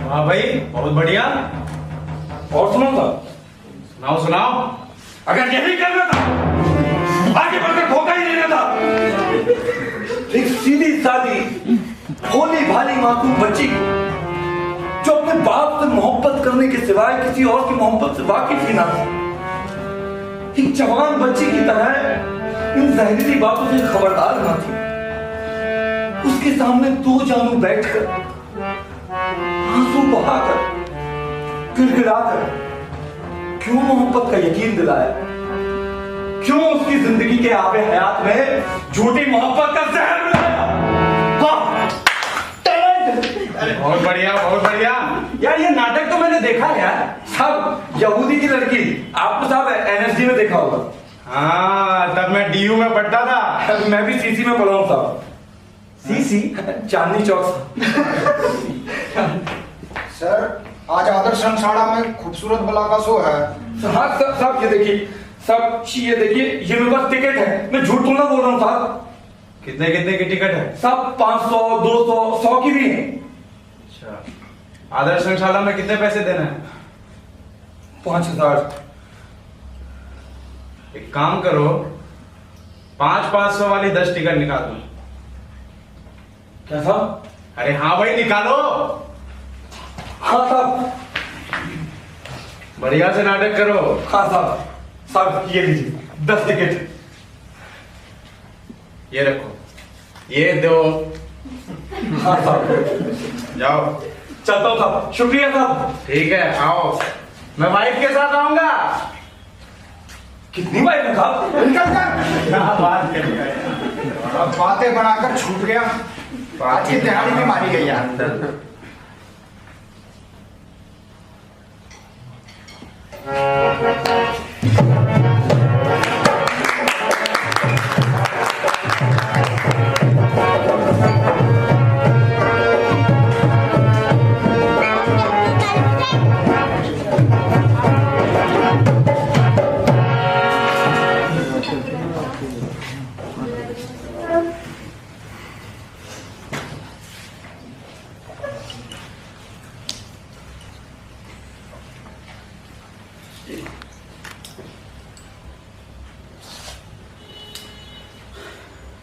हाँ भाई, बहुत बढ़िया। और सुनो साहब। सुनाओ सुनाओ। अगर यही करना था, आगे बढ़कर धोखा ही देना था, एक सीधी सादी भोली भाली मासूम बच्ची को, जो अपने बाप से मोहब्बत करने के सिवाय किसी और की मोहब्बत से वाकिफ ही ना थी, एक जवान बच्ची की तरह इन जहरीली बातों से खबरदार ना थी, उसके सामने दो जानू बैठकर आंसू बहाकर गिड़गिड़ाकर क्यों मोहब्बत का यकीन दिलाया, क्यों उसकी जिंदगी के आबे हयात में झूठी मोहब्बत का जहर मिलाया। हाँ, टैलेंट। बहुत बढ़िया, बहुत बढ़िया। यार ये नाटक तो मैंने देखा है यार, साहब यहूदी की लड़की, आपको साहब एनएसडी में देखा होगा। हाँ, तब मैं डीयू में पढ़ता था। मैं भी सीसी में पढ़ा हूँ साहब। सीसी चांदनी चौक। सर, आज आदर्श रंगशाला में खूबसूरत बला का शो है। हाँ साहब ये देखिए, सब ये देखिए, ये मेरे पास टिकट है, मैं झूठ थोड़ा बोल रहा हूँ साहब। कितने कितने की टिकट है? साहब 500, 200, 100 की भी है। अच्छा, आदर्श रंगशाला में कितने पैसे देना है? 5000। एक काम करो, 500 वाली 10 टिकट निकाल दो। क्या साहब? अरे हाँ भाई, निकालो। हाँ साहब। बढ़िया से नाटक करो। हाँ साहब। साहब ये लीजिए 10 टिकट। ये रखो, ये दो। हाँ साहब। जाओ। चलता हूँ साहब, शुक्रिया साहब। ठीक है, आओ। मैं वाइफ के साथ आऊंगा। कितनी वाइफ है साहब? निकल कर। क्या बात कर रहे अब बातें बनाकर छूट गया। आज की दिहाड़ी भी मारी गई यार।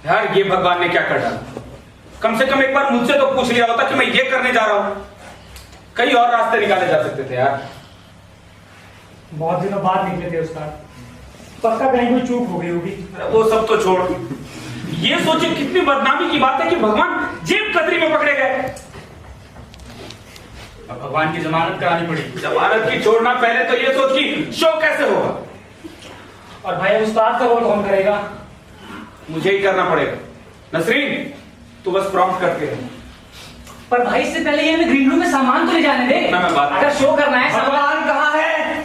यार ये भगवान ने क्या कर डाला। कम से कम एक बार मुझसे तो पूछ लिया होता कि मैं ये करने जा रहा हूं। कई और रास्ते निकाले जा सकते थे यार। बहुत दिनों बाद निकले थे उस्ताद, पक्का कहीं कोई चूक हो गई होगी। वो सब तो छोड़, ये सोचिए कितनी बदनामी की बात है कि भगवान जेब कतरी में पकड़े गए। अब भगवान की जमानत करानी पड़ी। जमानत की छोड़ना, पहले तो ये सोच कि शो कैसे होगा। और भाई उस्ताद का रोल कौन करेगा? मुझे ही करना पड़ेगा। नसरीन तू बस प्रॉम्प्ट करके रह। पर भाई इससे पहले ये हमें ग्रीन रूम में सामान तो ले जाने दे। मैं बात अगर शो करना है। भगवान कहाँ है?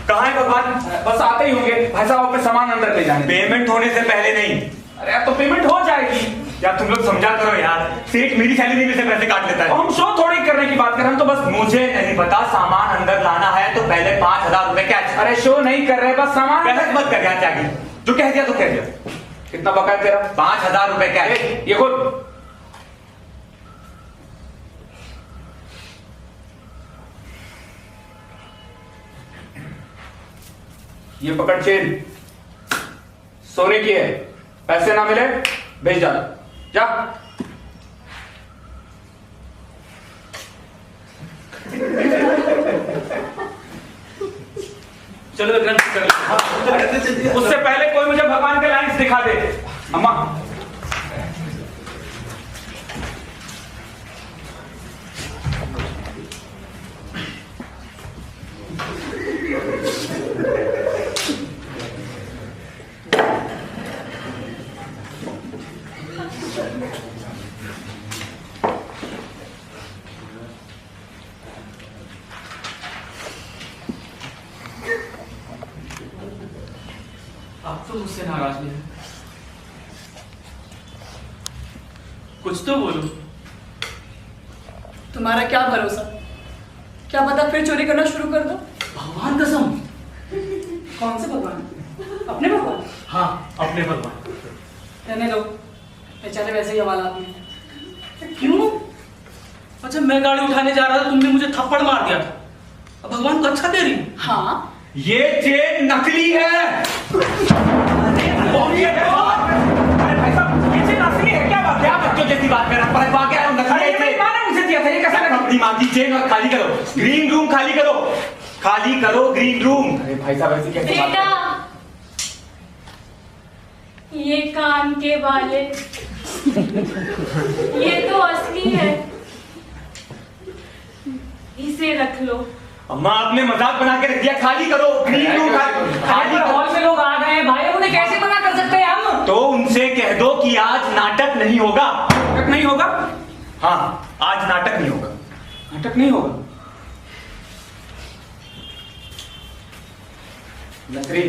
कहाँ है भगवान? बस आते ही होंगे भाई साहब, अपने सामान अंदर ले जाने। पेमेंट होने से पहले नहीं। अरे यार तो पेमेंट हो जाएगी यार, तुम लोग समझा करो यार, सेठ मेरी सैलरी में से पैसे काट लेता है। हम शो थोड़ी करने की बात कर रहे हैं, तो बस मुझे नहीं पता, सामान अंदर लाना है तो पहले 5000 रुपए कैश। अरे शो नहीं कर रहे, बस सामान बहस मत कर यार, त्यागी जो कह दिया तो कह दिया। कितना बका है तेरा? 5000 रुपए कैश। ये खुद ये पकड़ चेन सोने की है, पैसे ना मिले भेज जा। जा चलो ग्रंथ कर ले। उससे पहले कोई मुझे भगवान के लाइन्स दिखा दे। अम्मा आप तो मुझसे नाराज नहीं है, कुछ तो बोलो। तुम्हारा क्या भरोसा, क्या पता फिर चोरी करना शुरू कर दो। भगवान कसम। कौन से भगवान? अपने भगवान? हाँ अपने भगवान। रहने दो, बेचारे वैसे ही हवालात में। क्यों? अच्छा मैं गाड़ी उठाने जा रहा था, तुमने मुझे थप्पड़ मार दिया था, अब भगवान को अच्छा दे रही हूं। हाँ ये चेन नकली है। अरे भाई साहब, ये चेन असली है क्या? बात है, आप बच्चों जैसे बात कर रहा पर आ गया अरे मेरी माँ ने मुझे दिया था, ये कैसा लगा? अपनी माँ की चेन और खाली करो, ग्रीन रूम खाली करो, खाली करो ग्रीन रूम। अरे भाई साहब ऐसे कैसे बात बेटा, ये कान के वाले ये तो असली है, इसे रख लो। अम्मा आपने मजाक बना के रख दिया, खाली करो ग्रीन रूम खाली करो। हॉल में लोग आ गए हैं भाई, उन्हें कैसे मना कर सकते हैं हम? तो उनसे कह दो कि आज नाटक नहीं होगा। नाटक नहीं होगा? हाँ, आज नाटक नहीं होगा। नाटक नहीं होगा? नगरी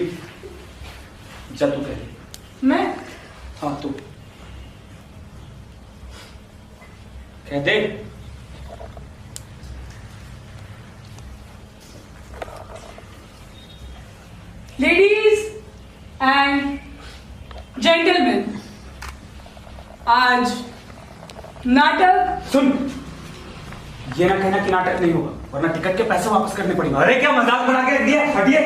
जा तू कह दे। मैं हाँ तू कह दे। लेडीज एंड जेंटलमैन, आज नाटक। सुन, ये ना कहना कि नाटक नहीं होगा, वरना टिकट के पैसे वापस करने पड़ेंगे। अरे क्या मजाक बना के रख दिया, हटिए।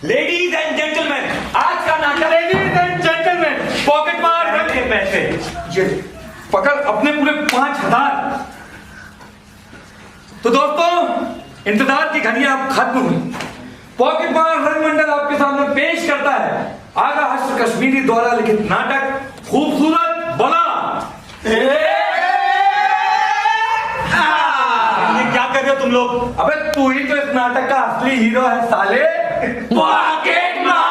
लेडीज एंड जेंटलमैन, आज का नाटक। लेडीज एंड जेंटलमैन, पॉकेट मार रखे पैसे, ये पकड़ अपने पूरे 5000। तो दोस्तों, इंतजार की घड़ियां अब खत्म हुई। पॉकेट मार रंगमंडल आपके सामने पेश करता है आगा हर्ष कश्मीरी द्वारा लिखित नाटक खूबसूरत बला। ये क्या कर रहे हो तुम लोग? अबे तू ही तो इस नाटक का असली हीरो है साले। पॉकेट मार।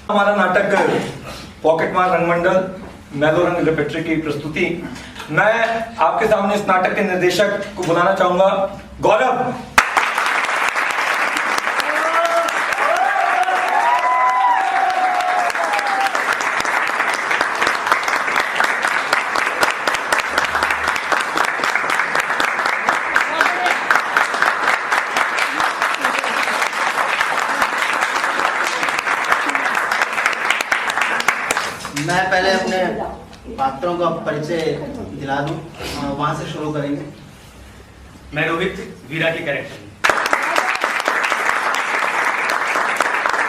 हमारा नाटक पॉकेट मार रंगमंडल मेलोरंग रेपेट्री की प्रस्तुति। मैं आपके सामने इस नाटक के निर्देशक को बुलाना चाहूंगा, गौरव। मैं पहले अपने पात्रों का परिचय दिला दूं, वहां से शुरू करेंगे। मैं रोहित, वीरा के कैरेक्टर।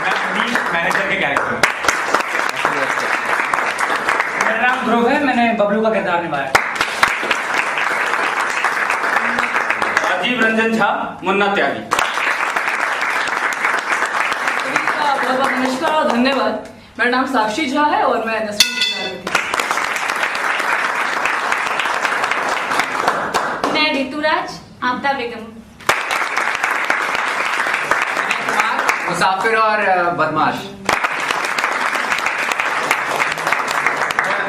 मैं अनीश, मैनेजर के कैरेक्टर। मेरा नाम ध्रुव है, मैंने बबलू का किरदार निभाया। राजीव रंजन झा, मुन्ना त्यागी। बहुत बहुत नमस्कार और धन्यवाद। मेरा नाम साक्षी झा है और मैं 10वीं की थी। मैं ऋतुराज, आपदा बेगम। मुसाफिर और बदमाश।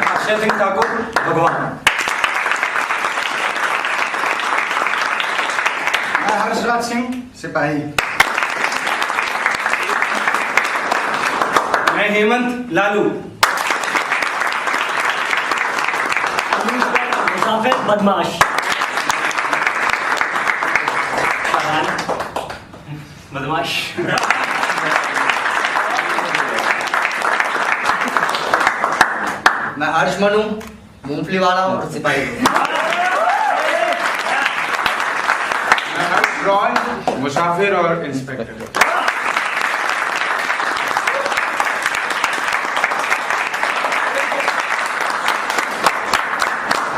अक्षय सिंह ठाकुर, भगवान। मैं हर्षराज सिंह, सिपाही। मैं हेमंत, लालू। मुसाफिर, बदमाश। बदमाश। मैं हर्ष मनु, मूंगफली वाला और सिपाही। मैं हर्ष रॉय, मुसाफिर और इंस्पेक्टर।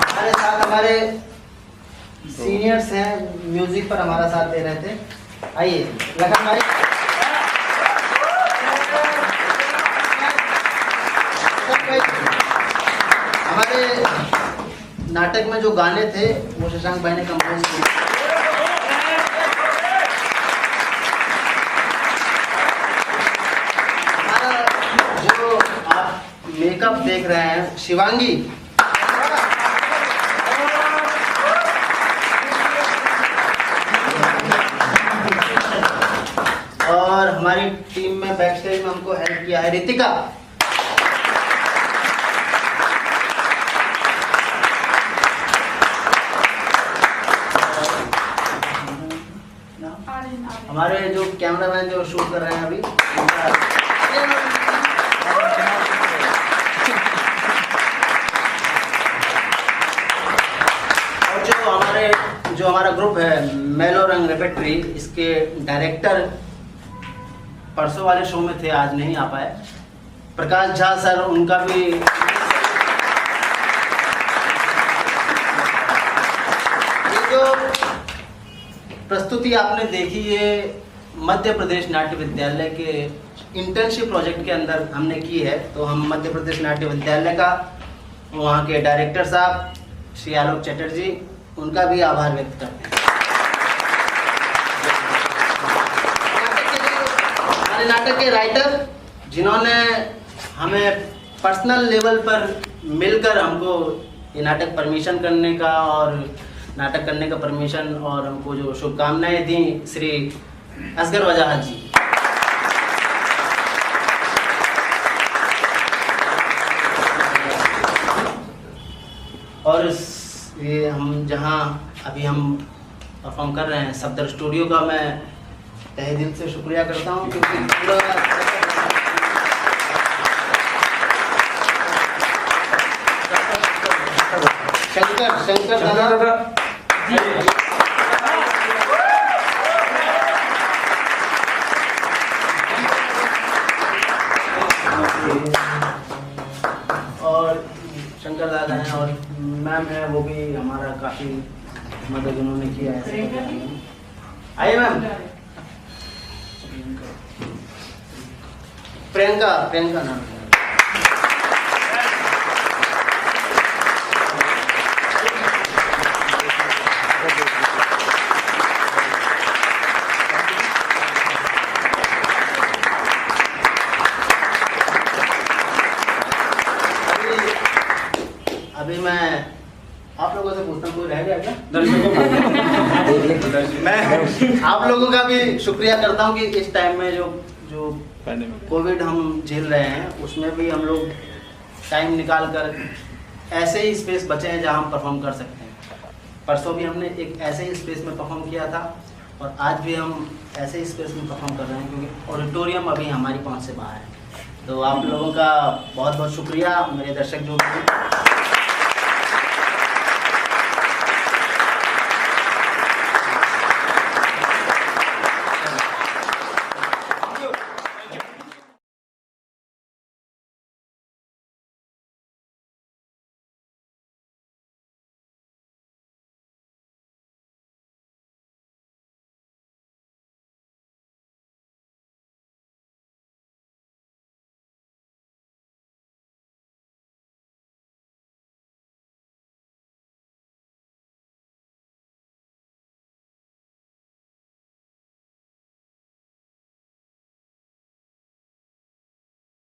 हमारे साथ हमारे सीनियर्स हैं, म्यूजिक पर हमारा साथ दे रहे थे। आइए लखन भाई। हमारे नाटक में जो गाने थे वो शशांक भाई ने कंपोज किए। हमारा जो आप मेकअप देख रहे हैं, शिवांगी। और हमारी टीम में बैक स्टेज में हमको हेल्प किया है रितिका। हमारे जो कैमरामैन जो शूट कर रहे हैं अभी और जो हमारा ग्रुप है मेलो रंग रेपेट्री, इसके डायरेक्टर परसों वाले शो में थे, आज नहीं आ पाए, प्रकाश झा सर, उनका भी ये जो प्रस्तुति आपने देखी ये मध्य प्रदेश नाट्य विद्यालय के इंटर्नशिप प्रोजेक्ट के अंदर हमने की है। तो हम मध्य प्रदेश नाट्य विद्यालय का, वहाँ के डायरेक्टर साहब श्री आलोक चटर्जी, उनका भी आभार व्यक्त करते हैं। हमारे नाटक के राइटर जिन्होंने हमें पर्सनल लेवल पर मिलकर हमको ये नाटक परमिशन करने का और नाटक करने का परमिशन और हमको जो शुभकामनाएं दी, श्री असगर वजाहत जी। और ये हम जहाँ अभी हम परफॉर्म कर रहे हैं सफदर स्टूडियो का मैं तहे दिल से शुक्रिया करता हूँ, क्योंकि पूरा शंकर दादा और शंकर दादा हैं और मैम है, वो भी हमारा काफी मदद उन्होंने किया है। आइए मैम। प्रियंका नाम है। अभी मैं आप लोगों से पूछता हूँ, कोई रह गया क्या? मैं आप लोगों का भी शुक्रिया करता हूँ कि इस टाइम में जो कोविड हम झेल रहे हैं उसमें भी हम लोग टाइम निकाल कर ऐसे ही स्पेस बचे हैं जहाँ हम परफॉर्म कर सकते हैं। परसों भी हमने एक ऐसे ही स्पेस में परफॉर्म किया था और आज भी हम ऐसे ही स्पेस में परफॉर्म कर रहे हैं, क्योंकि ऑडिटोरियम अभी हमारी पहुँच से बाहर है। तो आप लोगों का बहुत बहुत शुक्रिया, मेरे दर्शक जो